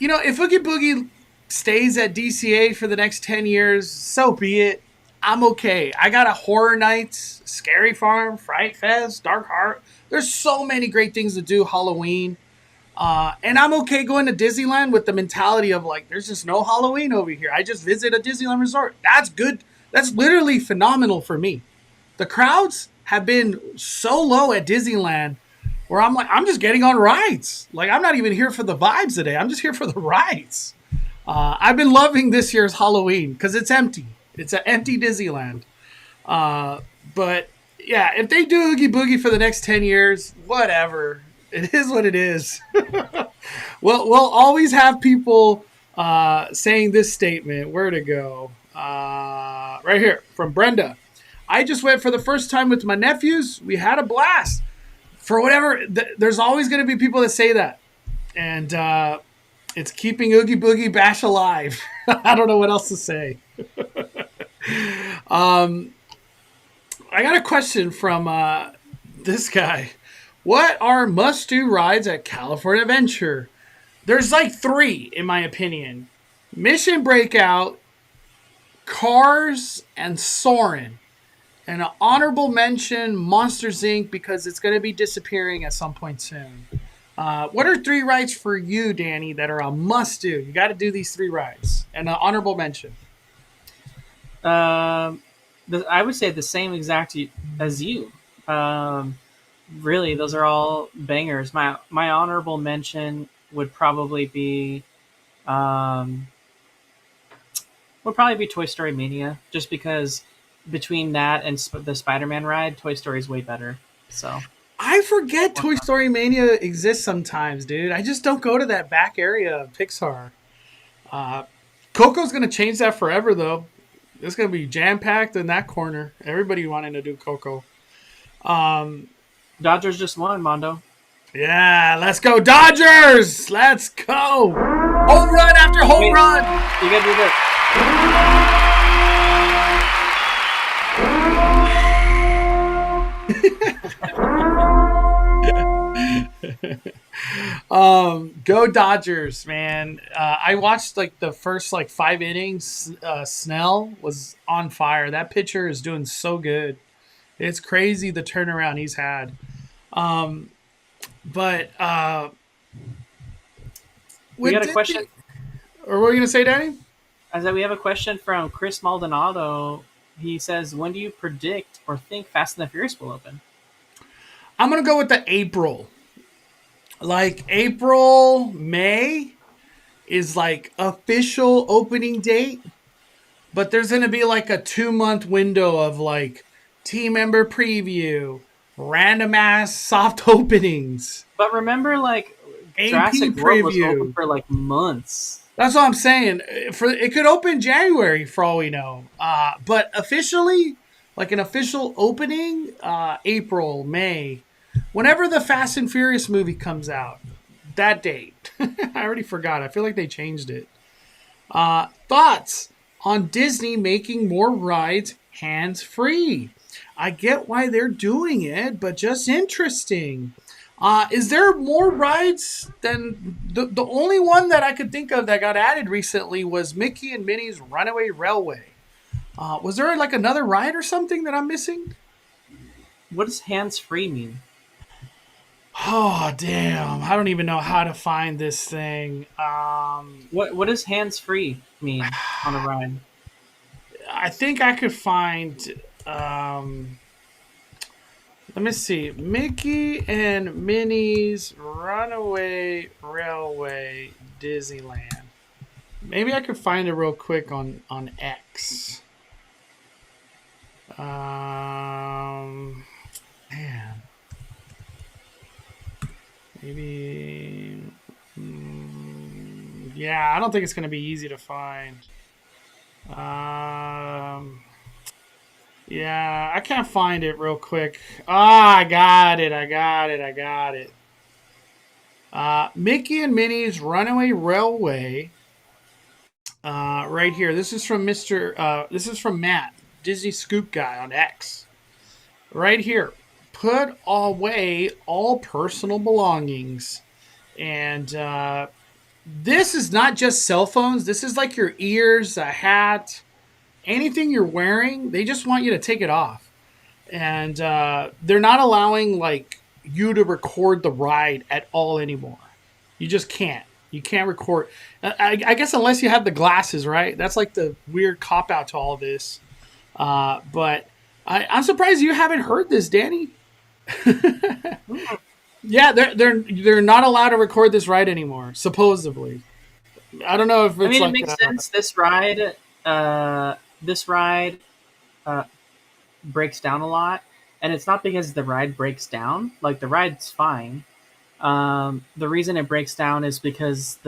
If Oogie Boogie stays at DCA for the next 10 years, so be it. I'm okay. I got a Horror Nights, Scary Farm, Fright Fest, Dark Heart. There's so many great things to do Halloween. And I'm okay going to Disneyland with the mentality of like, there's just no Halloween over here. I just visit a Disneyland resort. That's good. That's literally phenomenal for me. The crowds have been so low at Disneyland where I'm like, I'm just getting on rides. Like, I'm not even here for the vibes today. I'm just here for the rides. I've been loving this year's Halloween because it's empty. It's an empty Disneyland. But yeah, if they do Oogie Boogie for the next 10 years, whatever. It is what it is. We'll always have people saying this statement. Where to go? Right here from Brenda. I just went for the first time with my nephews. We had a blast. For whatever, there's always going to be people that say that. And it's keeping Oogie Boogie Bash alive. I don't know what else to say. I got a question from this guy. What are must-do rides at California Adventure? There's like 3, in my opinion. Mission Breakout, Cars, and Soarin'. And an honorable mention, Monsters, Inc., because it's going to be disappearing at some point soon. What are 3 rides for you, Danny, that are a must-do? You got to do these 3 rides. And an honorable mention. I would say the same exact as you. Really, those are all bangers. My honorable mention would probably be Toy Story Mania, just because between that and the Spider-Man ride, Toy Story is way better. So I forget Toy Story Mania exists sometimes, dude. I just don't go to that back area of Pixar. Coco's going to change that forever, though. It's going to be jam-packed in that corner. Everybody wanting to do Coco. Dodgers just won, Mondo. Yeah, let's go Dodgers! Let's go! Home run after home run! You gotta do this. Go Dodgers, man. I watched like the first like 5 innings. Snell was on fire. That pitcher is doing so good. It's crazy the turnaround he's had. But we got a question. Or what were you gonna say, Danny? I said we have a question from Chris Maldonado. He says, "When do you predict or think Fast and the Furious will open?" I'm gonna go with the April. Like April, May is like official opening date, but there's gonna be like a 2-month window of like team member preview, random ass soft openings. But remember, like AP Jurassic World was preview. open for like months. That's what I'm saying. It could open January for all we know. But officially, like an official opening, April, May, whenever the Fast and Furious movie comes out, that date. I already forgot. I feel like they changed it. Thoughts on Disney making more rides hands-free? I get why they're doing it, but just interesting. Is there more rides than the only one that I could think of that got added recently was Mickey and Minnie's Runaway Railway. Was there like another ride or something that I'm missing? What does hands-free mean? Oh, damn. I don't even know how to find this thing. What does hands-free mean on a ride? I think I could find... let me see. Mickey and Minnie's Runaway Railway Disneyland. Maybe I could find it real quick on X. Man. Maybe... yeah, I don't think it's going to be easy to find. Yeah, I can't find it real quick. I got it. Mickey and Minnie's Runaway Railway. Right here. This is from this is from Matt, Disney Scoop Guy on X. Right here. Put away all personal belongings. And this is not just cell phones. This is like your ears, a hat, anything you're wearing. They just want you to take it off. And they're not allowing like you to record the ride at all anymore. You just can't. You can't record. I guess unless you have the glasses, right? That's like the weird cop out to all this. But I'm surprised you haven't heard this, Danny. Yeah, they're not allowed to record this ride anymore, supposedly. I don't know if it's I mean, like, it makes sense. This ride breaks down a lot, and it's not because the ride breaks down. Like the ride's fine. The reason it breaks down is because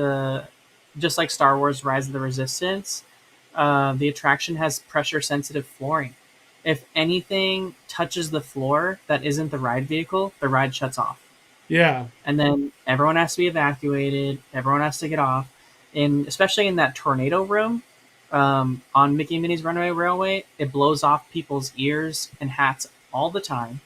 just like Star Wars: Rise of the Resistance, the attraction has pressure-sensitive flooring. If anything touches the floor that isn't the ride vehicle, the ride shuts off. Yeah. And then everyone has to be evacuated. Everyone has to get off. Especially in that tornado room on Mickey and Minnie's Runaway Railway, it blows off people's ears and hats all the time.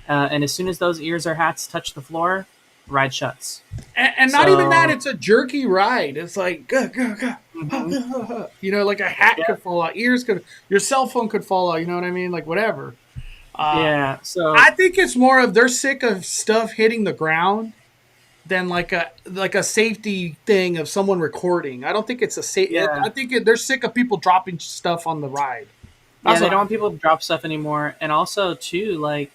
And as soon as those ears or hats touch the floor, ride shuts. And not even that, it's a jerky ride. It's like, go. Mm-hmm. You know, like a hat could fall out. Your cell phone could fall out. You know what I mean? Like whatever. Yeah. So I think it's more of they're sick of stuff hitting the ground than like a safety thing of someone recording. I don't think it's a safety. Yeah. I think they're sick of people dropping stuff on the ride. They don't want people to drop stuff anymore. And also, too, like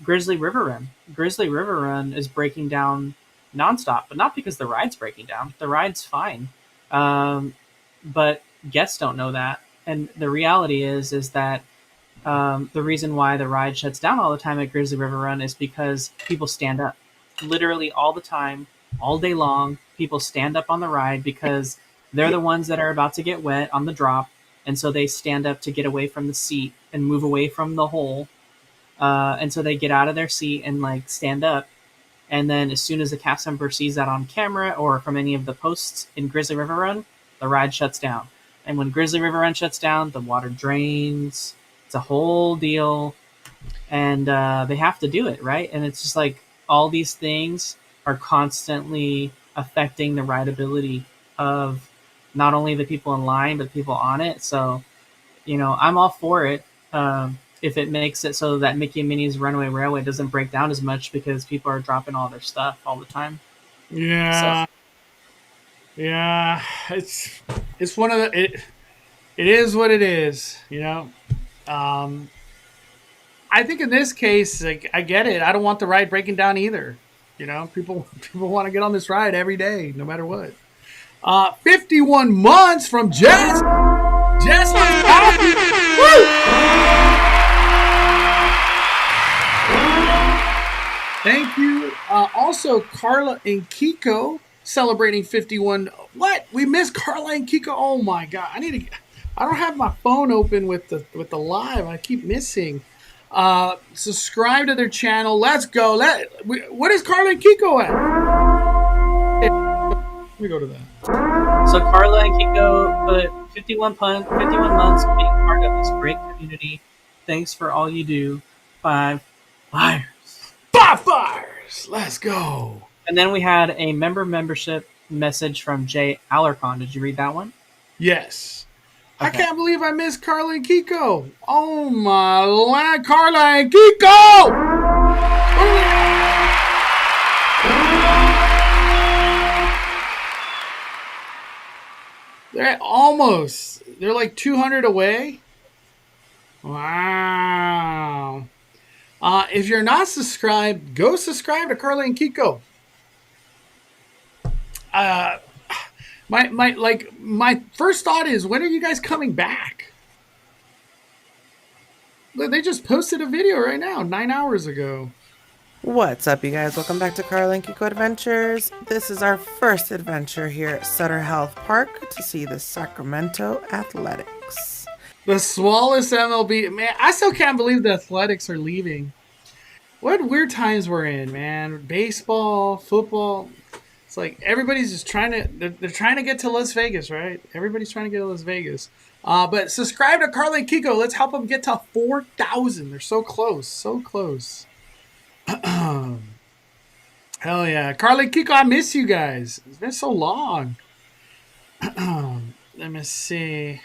Grizzly River Run. Grizzly River Run is breaking down nonstop, but not because the ride's breaking down. The ride's fine. But guests don't know that. And the reality is that the reason why the ride shuts down all the time at Grizzly River Run is because people stand up, literally all the time, all day long. People stand up on the ride because they're the ones that are about to get wet on the drop, and so they stand up to get away from the seat and move away from the hole. And so they get out of their seat and like stand up. And then as soon as the cast member sees that on camera or from any of the posts in Grizzly River Run, the ride shuts down. And when Grizzly River Run shuts down, the water drains. It's a whole deal, and they have to do it, right? And it's just like all these things are constantly affecting the rideability of not only the people in line but people on it. So, I'm all for it. If it makes it so that Mickey and Minnie's Runaway Railway doesn't break down as much because people are dropping all their stuff all the time. Yeah. Yeah. It's one of the it is what it is, I think in this case, like, I get it. I don't want the ride breaking down either. People want to get on this ride every day, no matter what. 51 months from Jess. Jess was happy. Woo! Thank you. Also, Carla and Kiko celebrating 51. What? We missed Carla and Kiko. Oh my God! I don't have my phone open with the live. I keep missing. Subscribe to their channel. Let's go. What is Carla and Kiko at? Let me go to that. So Carla and Kiko put 51 months being part of this great community. Thanks for all you do. 5 fires. 5 fires. Let's go. And then we had a membership message from Jay Alarcon. Did you read that one? Yes. Okay. I can't believe I missed Carla and Kiko. Oh my land, Carla and Kiko! They're like 200 away. Wow. If you're not subscribed, go subscribe to Carla and Kiko. My first thought is, when are you guys coming back? They just posted a video right now, 9 hours ago. What's up, you guys? Welcome back to Carla and Kiko Adventures. This is our first adventure here at Sutter Health Park to see the Sacramento Athletics. The smallest MLB. Man, I still can't believe the Athletics are leaving. What weird times we're in, man. Baseball, football. It's like everybody's just trying to, they're trying to get to Las Vegas, right? Everybody's trying to get to Las Vegas. But subscribe to Carla and Kiko. Let's help them get to 4,000. They're so close, so close. Hell yeah. Carla and Kiko, I miss you guys. It's been so long. Let me see.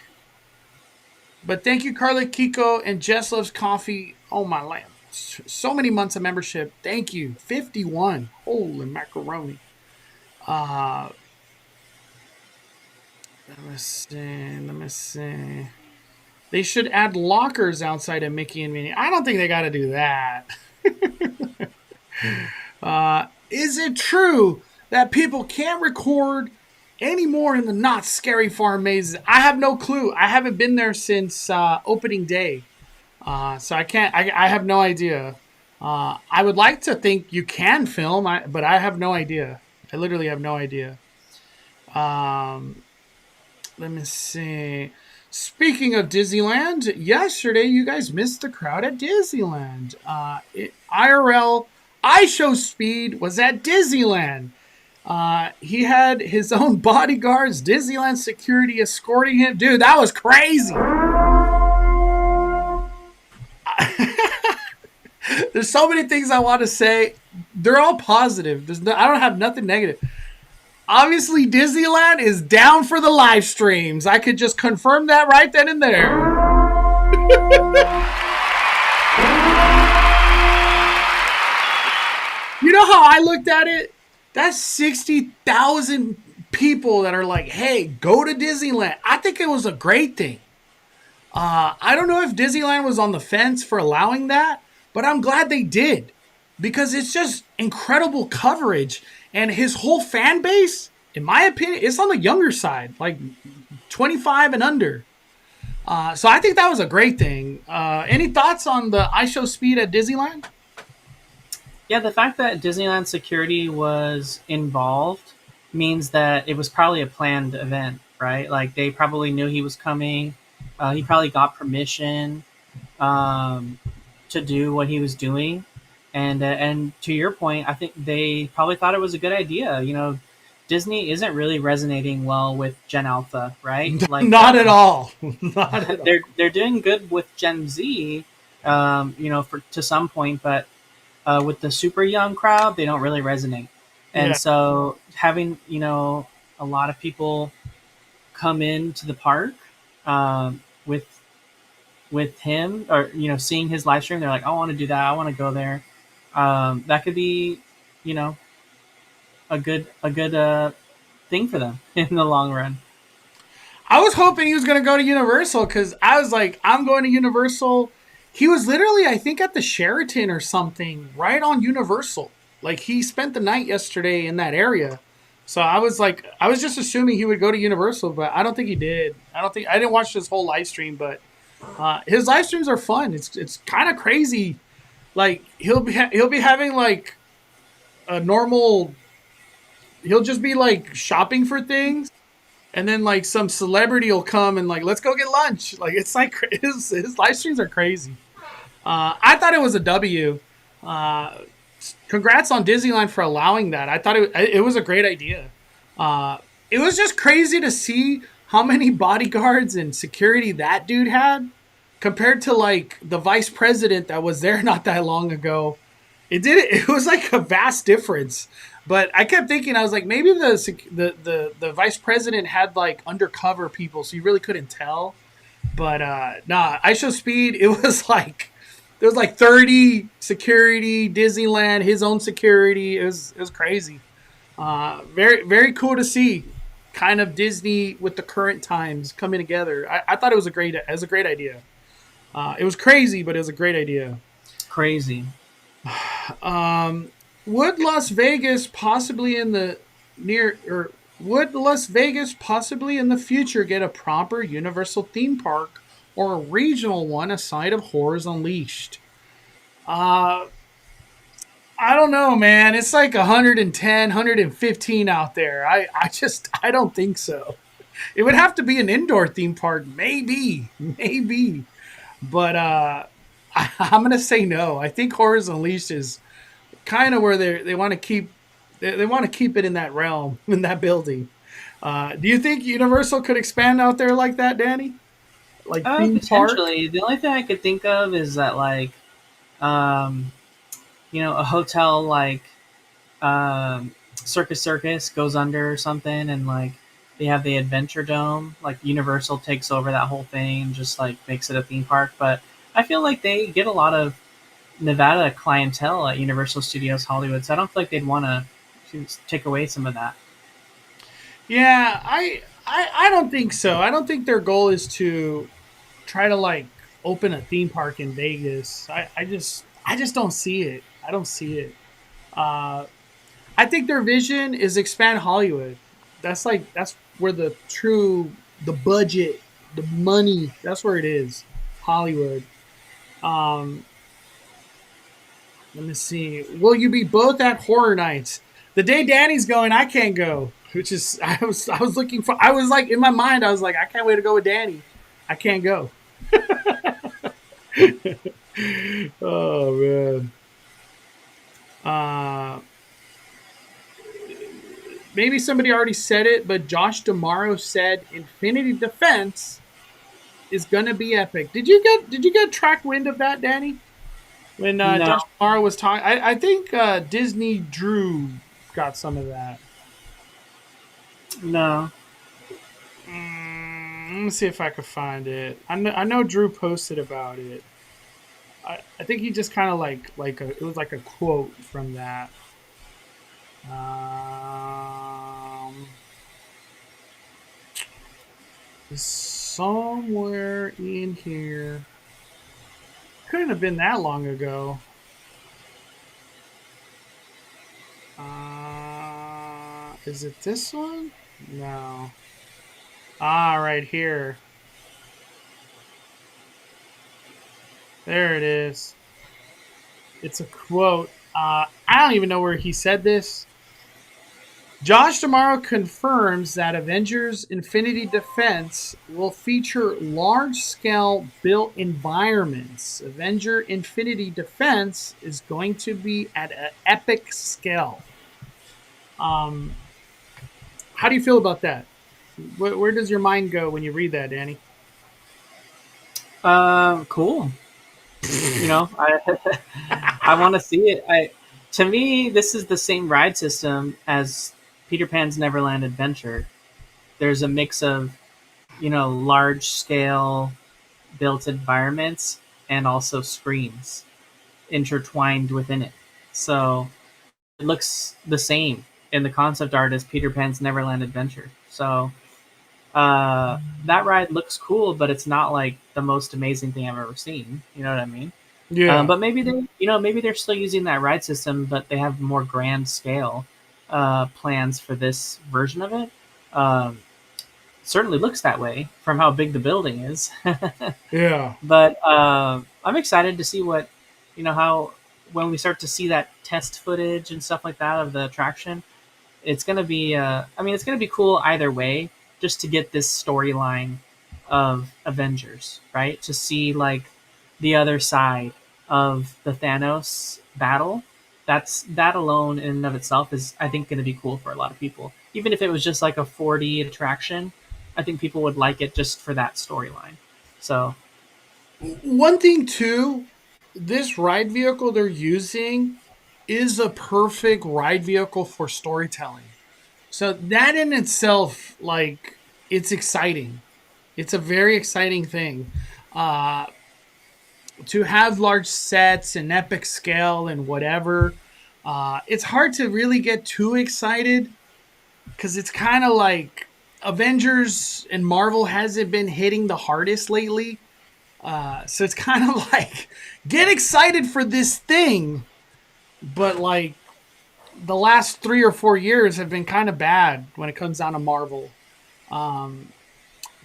But thank you, Carla, Kiko, and Jess Loves Coffee. Oh, my land. So many months of membership. Thank you. 51. Holy macaroni. Let me see. They should add lockers outside of Mickey and Minnie. I don't think they got to do that. Is it true that people can't record anymore in the Not Scary Farm mazes? I have no clue. I haven't been there since opening day. So I can't. I have no idea. I would like to think you can film, but I have no idea. I literally have no idea. Let me see. Speaking of Disneyland, yesterday you guys missed the crowd at Disneyland. IRL iShow Speed was at Disneyland. He had his own bodyguards, Disneyland security escorting him. Dude, that was crazy. There's so many things I want to say. They're all positive. I don't have nothing negative. Obviously, Disneyland is down for the live streams. I could just confirm that right then and there. You know how I looked at it? That's 60,000 people that are like, hey, go to Disneyland. I think it was a great thing. I don't know if Disneyland was on the fence for allowing that, but I'm glad they did, because it's just incredible coverage. And his whole fan base, in my opinion, it's on the younger side, like 25 and under. So I think that was a great thing. Any thoughts on the I Show Speed at Disneyland? Yeah, the fact that Disneyland security was involved means that it was probably a planned event, right? Like they probably knew he was coming. He probably got permission um, to do what he was doing, and to your point, I think they probably thought it was a good idea. Disney isn't really resonating well with Gen Alpha, right? Like Not at all. Not at all. they're doing good with Gen Z, for to some point, but with the super young crowd, they don't really resonate. And Yeah. so having a lot of people come into the park with him, or seeing his live stream, they're like, I want to do that. I want to go there. That could be you know a good thing for them in the long run. I was hoping he was going to go to Universal because I was like, I'm going to Universal. He was literally, I think, at the Sheraton or something, right on Universal. Like he spent the night yesterday in that area. So I was like, I was just assuming he would go to Universal, but I don't think he did. I didn't watch his whole live stream, but his live streams are fun. It's kind of crazy. Like he'll be having like a normal. He'll just be like shopping for things, and then like some celebrity will come and like, let's go get lunch. Like it's like his live streams are crazy. I thought it was a W. Uh, Congrats on Disneyland for allowing that. I thought it was a great idea. It was just crazy to see how many bodyguards and security that dude had compared to like the vice president that was there not that long ago. It was like a vast difference. But I kept thinking, I was like, maybe the vice president had like undercover people, so you really couldn't tell. But nah, I Show Speed. It was like there was like 30 security, Disneyland, his own security. It was crazy. Very very cool to see, kind of Disney with the current times coming together. I thought it was a great idea. It was crazy, but it was a great idea. Crazy. Would Las Vegas possibly in the near or would Las Vegas possibly in the future get a proper Universal theme park or a regional one aside of Horrors Unleashed? Uh, I don't know, man. It's like 110, 115 out there. I don't think so. It would have to be an indoor theme park, maybe. But I'm gonna say no. I think Horrors Unleashed is kind of where they want to keep they want to keep it in that realm in that building. Do you think Universal could expand out there like that, Danny? Like theme park? Potentially. The only thing I could think of is that like um, a hotel like Circus goes under or something, and like they have the Adventure Dome. Like Universal takes over that whole thing, and just like makes it a theme park. But I feel like they get a lot of Nevada clientele at Universal Studios Hollywood, so I don't feel like they'd want to take away some of that. Yeah, I don't think so. I don't think their goal is to try to like open a theme park in Vegas. I just don't see it. I don't see it. Uh, I think their vision is expand Hollywood. That's where the budget, the money, that's where it is. Hollywood. Um, Let me see. Will you be both at Horror Nights? The day Danny's going, I can't go. Which is I was looking for. I was like in my mind. I was like, I can't wait to go with Danny. I can't go. Oh man. Uh, Maybe somebody already said it, but Josh Damaro said Infinity Defense is gonna be epic. Did you get track wind of that, Danny? When No, Josh Damaro was talking, I think Disney Drew got some of that. no. Let me see if I could find it. I know Drew posted about it. I think he just kind of it was like a quote from that. Um, Somewhere in here. Couldn't have been that long ago. Is it this one? No. Right here. There it is. It's a quote. I don't even know where he said this. Josh tomorrow confirms that Avengers Infinity Defense will feature large scale built environments. Avenger Infinity Defense is going to be at an epic scale. Um, how do you feel about that? Where does your mind go when you read that, Danny? Cool. I I want to see it. To me, this is the same ride system as Peter Pan's Neverland Adventure. There's a mix of large scale built environments and also screens intertwined within it. So it looks the same in the concept art as Peter Pan's Neverland Adventure. So that ride looks cool, but it's not like the most amazing thing I've ever seen. You know what I mean? Yeah. But maybe they're still using that ride system, but they have more grand scale plans for this version of it. Um, Certainly looks that way from how big the building is. Yeah. But I'm excited to see how when we start to see that test footage and stuff like that of the attraction, it's gonna be. It's gonna be cool either way, just to get this storyline of Avengers, right? To see like the other side of the Thanos battle. That alone in and of itself is, I think, going to be cool for a lot of people. Even if it was just like a 4D attraction, I think people would like it just for that storyline. So One thing too, this ride vehicle they're using is a perfect ride vehicle for storytelling. So that in itself, like, it's exciting. It's a very exciting thing. Uh, to have large sets and epic scale and whatever. It's hard to really get too excited because it's kind of like Avengers and Marvel hasn't been hitting the hardest lately. So it's kind of like get excited for this thing, but like the last 3 or 4 years have been kind of bad when it comes down to Marvel. Um,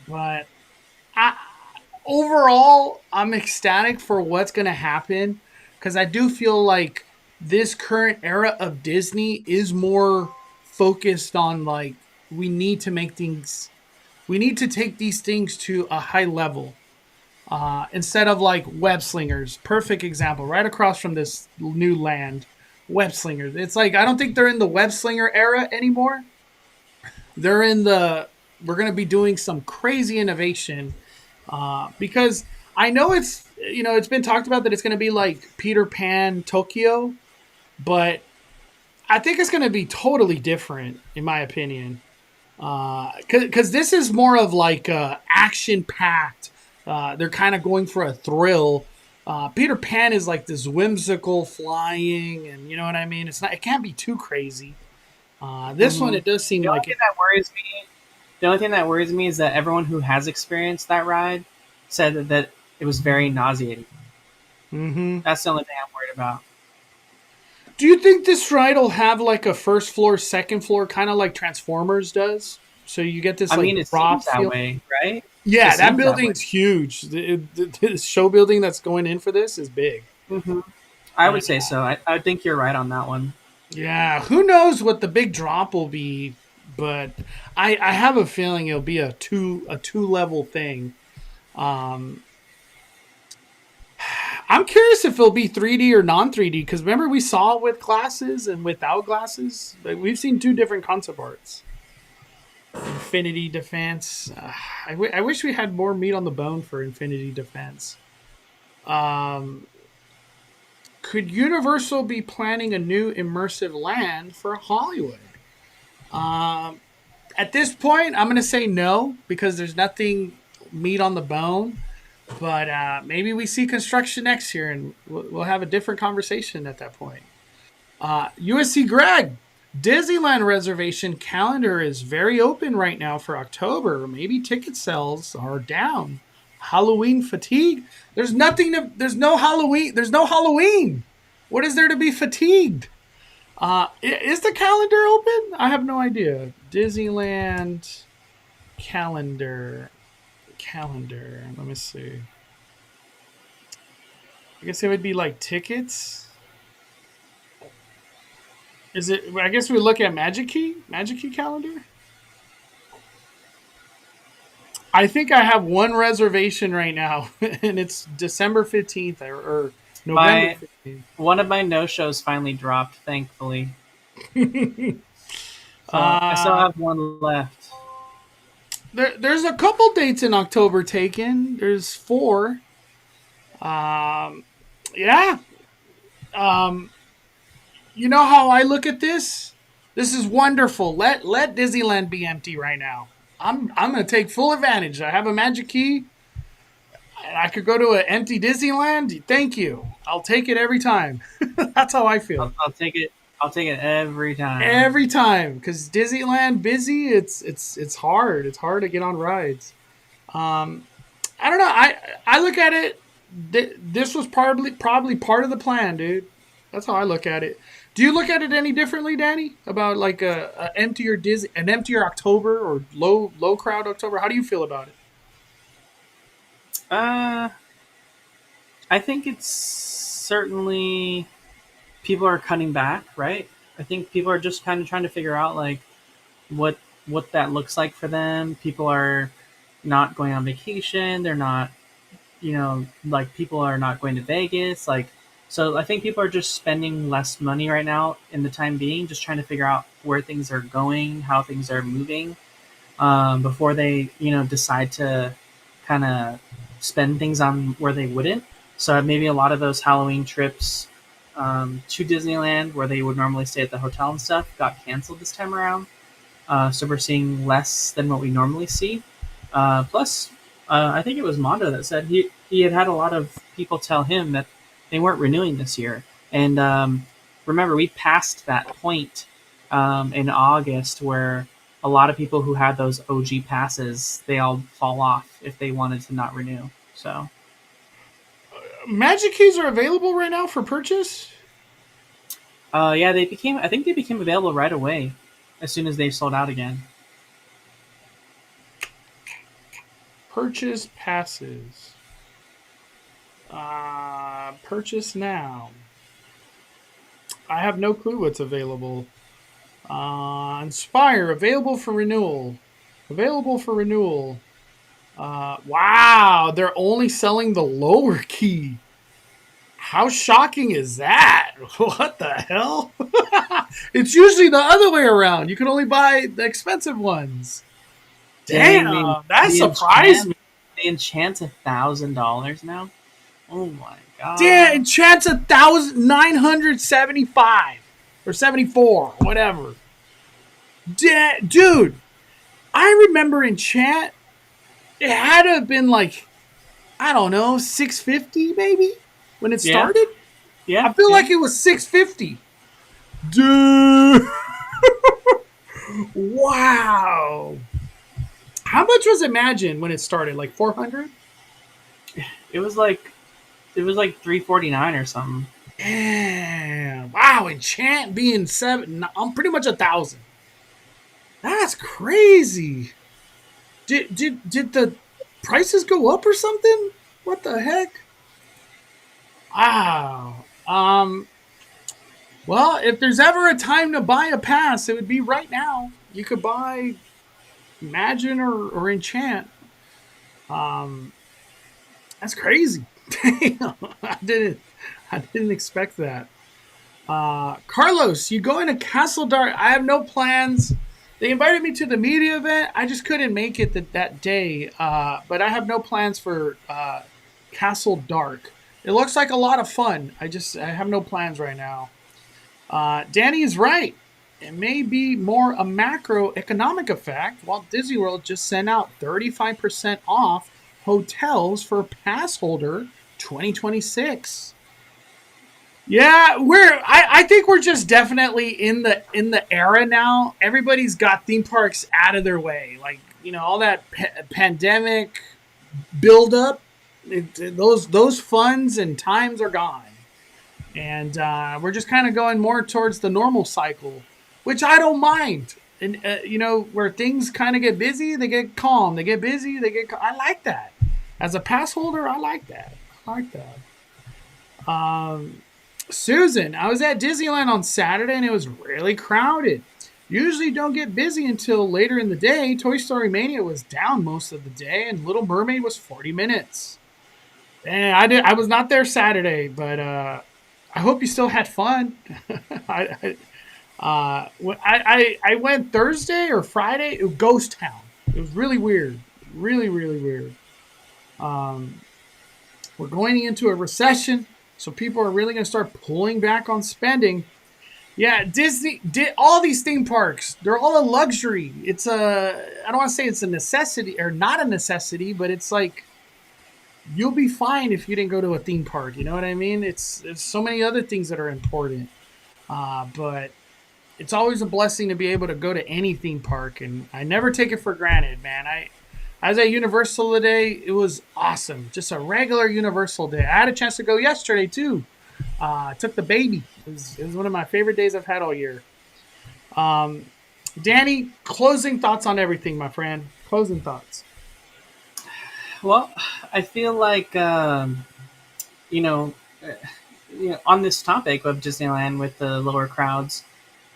but I, overall, I'm ecstatic for what's going to happen because I do feel like this current era of Disney is more focused on like we need to take these things to a high level instead of like web slingers. Perfect example, right across from this new land, web slingers. It's like I don't think they're in the web slinger era anymore. They're in the we're going to be doing some crazy innovation because I know it's been talked about that it's going to be like Peter Pan Tokyo, but I think it's going to be totally different in my opinion. Because this is more of like action packed. They're kind of going for a thrill. Peter Pan is like this whimsical flying, and you know what I mean. It's not. It can't be too crazy. This one, mhm. it does seem the only like thing it. that worries me, the only thing that worries me is that everyone who has experienced that ride said that it was very nauseating. Hmm. That's the only thing I'm worried about. Do you think this ride will have like a first floor, second floor, kind of like Transformers does? So you get this I like mean, it drop seems that feel. way, right? It Yeah, that seems that way. building's huge. The show building that's going in for this is big. hmm I Uh, would say so. I think you're right on that one. yeah, who knows what the big drop will be, but I have a feeling it'll be a two level thing. Um, I'm curious if it'll be 3D or non 3D because remember we saw it with glasses and without glasses. Like, we've seen two different concept arts. Infinity Defense. I wish we had more meat on the bone for Infinity Defense. Um, could Universal be planning a new immersive land for Hollywood? Um, at this point, I'm going to say no because there's nothing meat on the bone. But maybe we see construction next year and we'll have a different conversation at that point. USC Greg, Disneyland reservation calendar is very open right now for October. Maybe ticket sales are down. Halloween fatigue? There's no Halloween. There's no Halloween. What is there to be fatigued? Is the calendar open? I have no idea. Disneyland calendar. Let me see. I guess it would be like tickets. Is it? I guess we look at Magic Key calendar. I think I have one reservation right now, and it's December 15th or November My 15th. one of my no shows finally dropped, thankfully. So I still uh, have one left. there's a couple dates in October taken. There's 4. Um, yeah. Um, you know how I look at this? This is wonderful. Let Disneyland be empty right now. I'm gonna take full advantage. I have a magic key, and I could go to an empty Disneyland. Thank you. I'll take it every time. That's how I feel. I'll take it. I'll take it every time. Every time, because Disneyland busy. It's hard. It's hard to get on rides. I don't know. I look at it. This was probably part of the plan, dude. That's how I look at it. Do you look at it any differently, Danny? About like an emptier October or low crowd October? How do you feel about it? Uh, I think it's certainly people are cutting back, right? I think people are just kind of trying to figure out like what what that looks like for them. People are not going on vacation. They're not, like people are not going to Vegas. Like, so I think people are just spending less money right now in the time being, just trying to figure out where things are going, how things are moving, before they, decide to kind of spend things on where they wouldn't. So maybe a lot of those Halloween trips to Disneyland, where they would normally stay at the hotel and stuff, got canceled this time around. So we're seeing less than what we normally see. Plus, I think it was Mondo that said he had a lot of people tell him that they weren't renewing this year. And remember, we passed that point in August where a lot of people who had those OG passes, they all fall off if they wanted to not renew. So Magic keys are available right now for purchase. yeah, I think they became available right away as soon as they sold out again. Purchase passes. Purchase now. I have no clue what's available. Inspire available for renewal. Available for renewal. Wow, they're only selling the lower key. How shocking is that? What the hell? It's usually the other way around. You can only buy the expensive ones. Damn, that surprised me. The enchant's $1,000 now. Oh my god! Damn, enchant's 1,975 or 74, whatever. Dude, I remember enchant. It had to have been like, I don't know, 650 maybe when it started. Yeah, I feel like it was 650. Dude, wow. How much was Imagine when it started? Like 400? it was like 349 or something. Damn. Wow, Enchant being I'm pretty much 1,000. That's crazy. Did the prices go up or something? What the heck? Wow. Well, if there's ever a time to buy a pass, it would be right now. You could buy Imagine or Enchant. That's crazy. Damn, I didn't expect that. Carlos, you going to Castle Dark? I have no plans. They invited me to the media event. I just couldn't make it that day. But I have no plans for Castle Dark. It looks like a lot of fun. I have no plans right now. Danny is right. It may be more a macroeconomic effect. Walt Disney World just sent out 35% off hotels for pass holder 2026. Yeah, I think we're just definitely in the era now. Everybody's got theme parks out of their way. Like, all that pandemic buildup, those funds and times are gone. And we're just kind of going more towards the normal cycle, which I don't mind. And, where things kind of get busy, they get calm. They get busy, I like that. As a pass holder, I like that. Um, Susan, I was at Disneyland on Saturday and it was really crowded. Usually don't get busy until later in the day. Toy Story Mania was down most of the day, and Little Mermaid was 40 minutes. And I was not there Saturday, but I hope you still had fun. I, I went Thursday or Friday. It was Ghost Town. It was really weird, really weird. Um, we're going into a recession, so people are really going to start pulling back on spending. Yeah, Disney did all these theme parks. They're all a luxury. It's a I don't want to say it's a necessity or not a necessity, but it's like you'll be fine if you didn't go to a theme park. You know what I mean? It's so many other things that are important. But it's always a blessing to be able to go to any theme park, and I never take it for granted, man. I was at Universal today. It was awesome. Just a regular Universal day. I had a chance to go yesterday too. I took the baby. It was one of my favorite days I've had all year. Danny, closing thoughts on everything, my friend. Closing thoughts. Well, I feel like you know, on this topic of Disneyland with the lower crowds,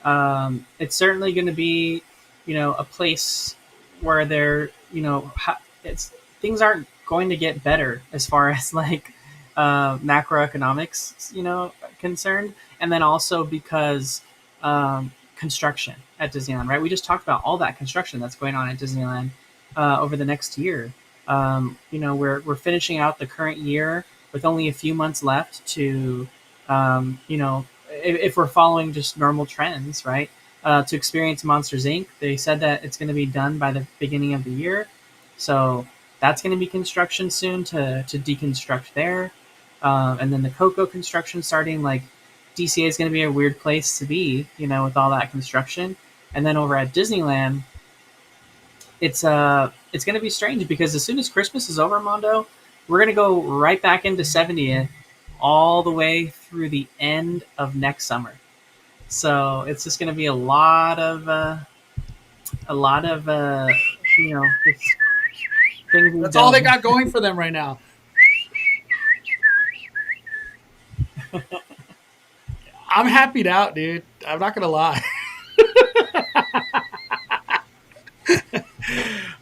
it's certainly going to be, a place where it's things aren't going to get better as far as like macroeconomics, concerned, and then also because construction at Disneyland, right? We just talked about all that construction that's going on at Disneyland over the next year. We're finishing out the current year with only a few months left to, if we're following just normal trends, right? To experience Monsters Inc. They said that it's going to be done by the beginning of the year. So that's going to be construction soon to deconstruct there. And then the Coco construction starting, like DCA is going to be a weird place to be, with all that construction. And then over at Disneyland, it's going to be strange because as soon as Christmas is over, Mondo, we're going to go right back into 70th all the way through the end of next summer. So it's just going to be a lot of just things. That's all they got going for them right now. I'm happy out, dude. I'm not gonna lie.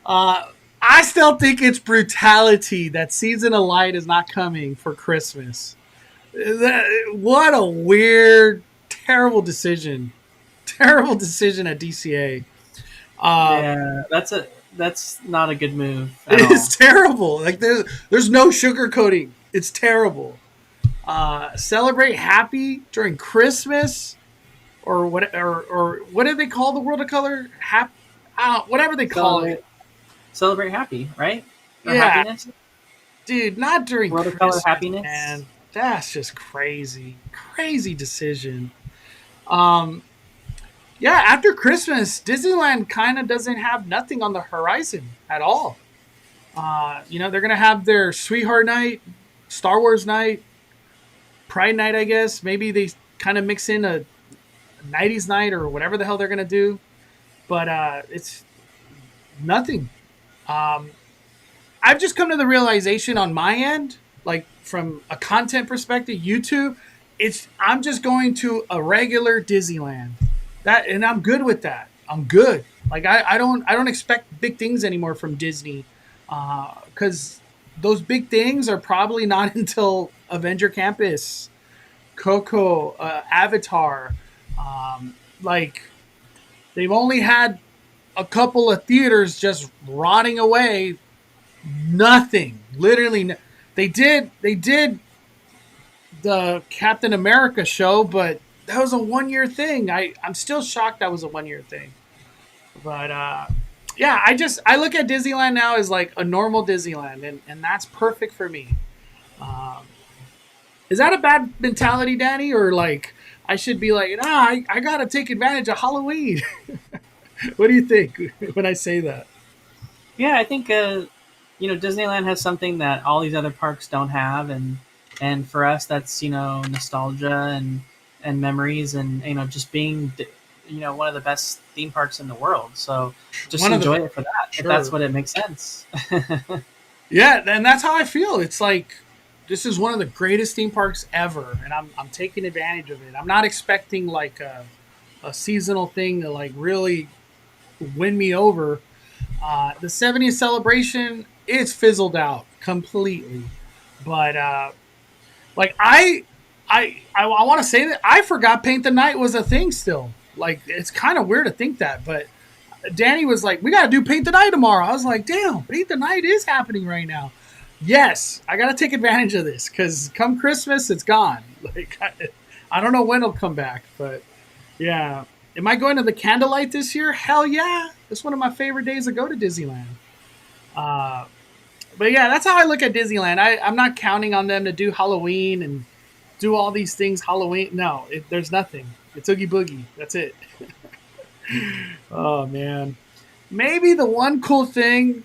I still think it's brutality that Season of Light is not coming for Christmas. What a weird, terrible decision. Terrible decision at DCA. Yeah, that's not a good move. It is terrible. Like there's no sugarcoating. It's terrible. Celebrate happy during Christmas, or what? Or what do they call the World of Color? Whatever they call it. Celebrate happy, right? Or yeah, happiness? Dude, not during World Christmas, of Color happiness. Man, that's just crazy decision. Yeah, after Christmas, Disneyland kind of doesn't have nothing on the horizon at all. They're gonna have their Sweetheart Night, Star Wars Night, Pride Night, I guess. Maybe they kind of mix in a 90s night or whatever the hell they're gonna do, but it's nothing. I've just come to the realization on my end, like from a content perspective, YouTube, I'm just going to a regular Disneyland. And I'm good with that. I'm good. Like I don't expect big things anymore from Disney, because those big things are probably not until Avenger Campus, Coco, Avatar. Like they've only had a couple of theaters just rotting away. Nothing. Literally, they did the Captain America show, but that was a 1-year thing. I'm still shocked that was a 1-year thing. But yeah, I look at Disneyland now as like a normal Disneyland, and that's perfect for me. Is that a bad mentality, Danny? Or like I should be like, I gotta take advantage of Halloween. What do you think when I say that? Yeah, I think Disneyland has something that all these other parks don't have, and for us that's nostalgia and memories, and just being one of the best theme parks in the world. So just enjoy it for that. Sure. If that's what it makes sense. Yeah, and that's how I feel. It's like this is one of the greatest theme parks ever, and I'm taking advantage of it. I'm not expecting like a seasonal thing to like really win me over. The 70th celebration, it's fizzled out completely, but like I want to say that I forgot Paint the Night was a thing still. Like it's kind of weird to think that, but Danny was like, "We gotta do Paint the Night tomorrow." I was like, "Damn, Paint the Night is happening right now." Yes, I gotta take advantage of this because come Christmas, it's gone. Like I don't know when it'll come back, but yeah. Am I going to the Candlelight this year? Hell yeah! It's one of my favorite days to go to Disneyland. Uh, but yeah, that's how I look at Disneyland. I'm not counting on them to do Halloween and do all these things Halloween. No, there's nothing. It's Oogie Boogie. That's it. Oh man. Maybe the one cool thing,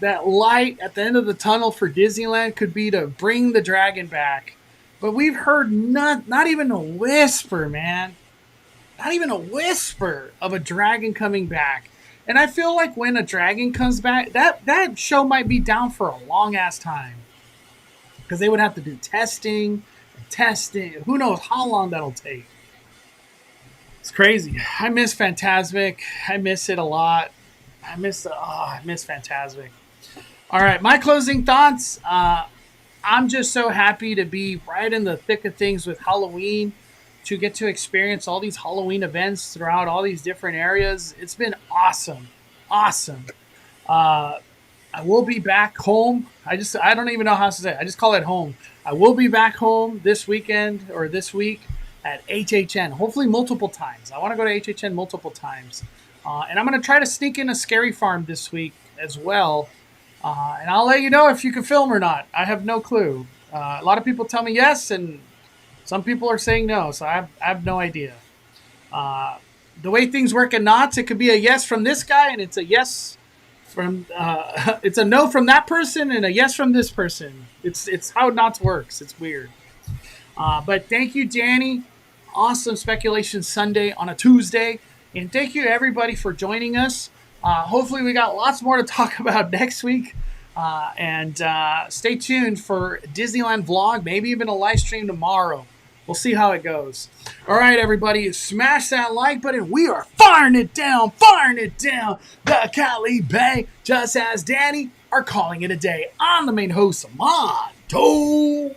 that light at the end of the tunnel for Disneyland could be to bring the dragon back. But we've heard not even a whisper, man. Not even a whisper of a dragon coming back. And I feel like when a dragon comes back, that show might be down for a long ass time. Because they would have to do testing. Who knows how long that'll take. It's crazy. I miss Fantasmic. I miss it a lot. I miss Fantasmic. All right, my closing thoughts. I'm just so happy to be right in the thick of things with Halloween, to get to experience all these Halloween events throughout all these different areas. It's been awesome. Awesome. I will be back home. I don't even know how to say it. I just call it home. I will be back home this weekend or this week at HHN, hopefully multiple times. I want to go to HHN multiple times. And I'm going to try to sneak in a Scary Farm this week as well. And I'll let you know if you can film or not. I have no clue. A lot of people tell me yes, and some people are saying no, so I have no idea. The way things work in Knott's, it could be a yes from this guy, and it's a yes from it's a no from that person, and a yes from this person. It's how Knott's works. It's weird. But thank you, Danny. Awesome Speculation Sunday on a Tuesday, and thank you everybody for joining us. Hopefully, we got lots more to talk about next week. And stay tuned for Disneyland vlog, maybe even a live stream tomorrow. We'll see how it goes. All right, everybody, smash that like button. We are firing it down. The Cali Bay, just as Danny, are calling it a day. I'm the main host, Mondo.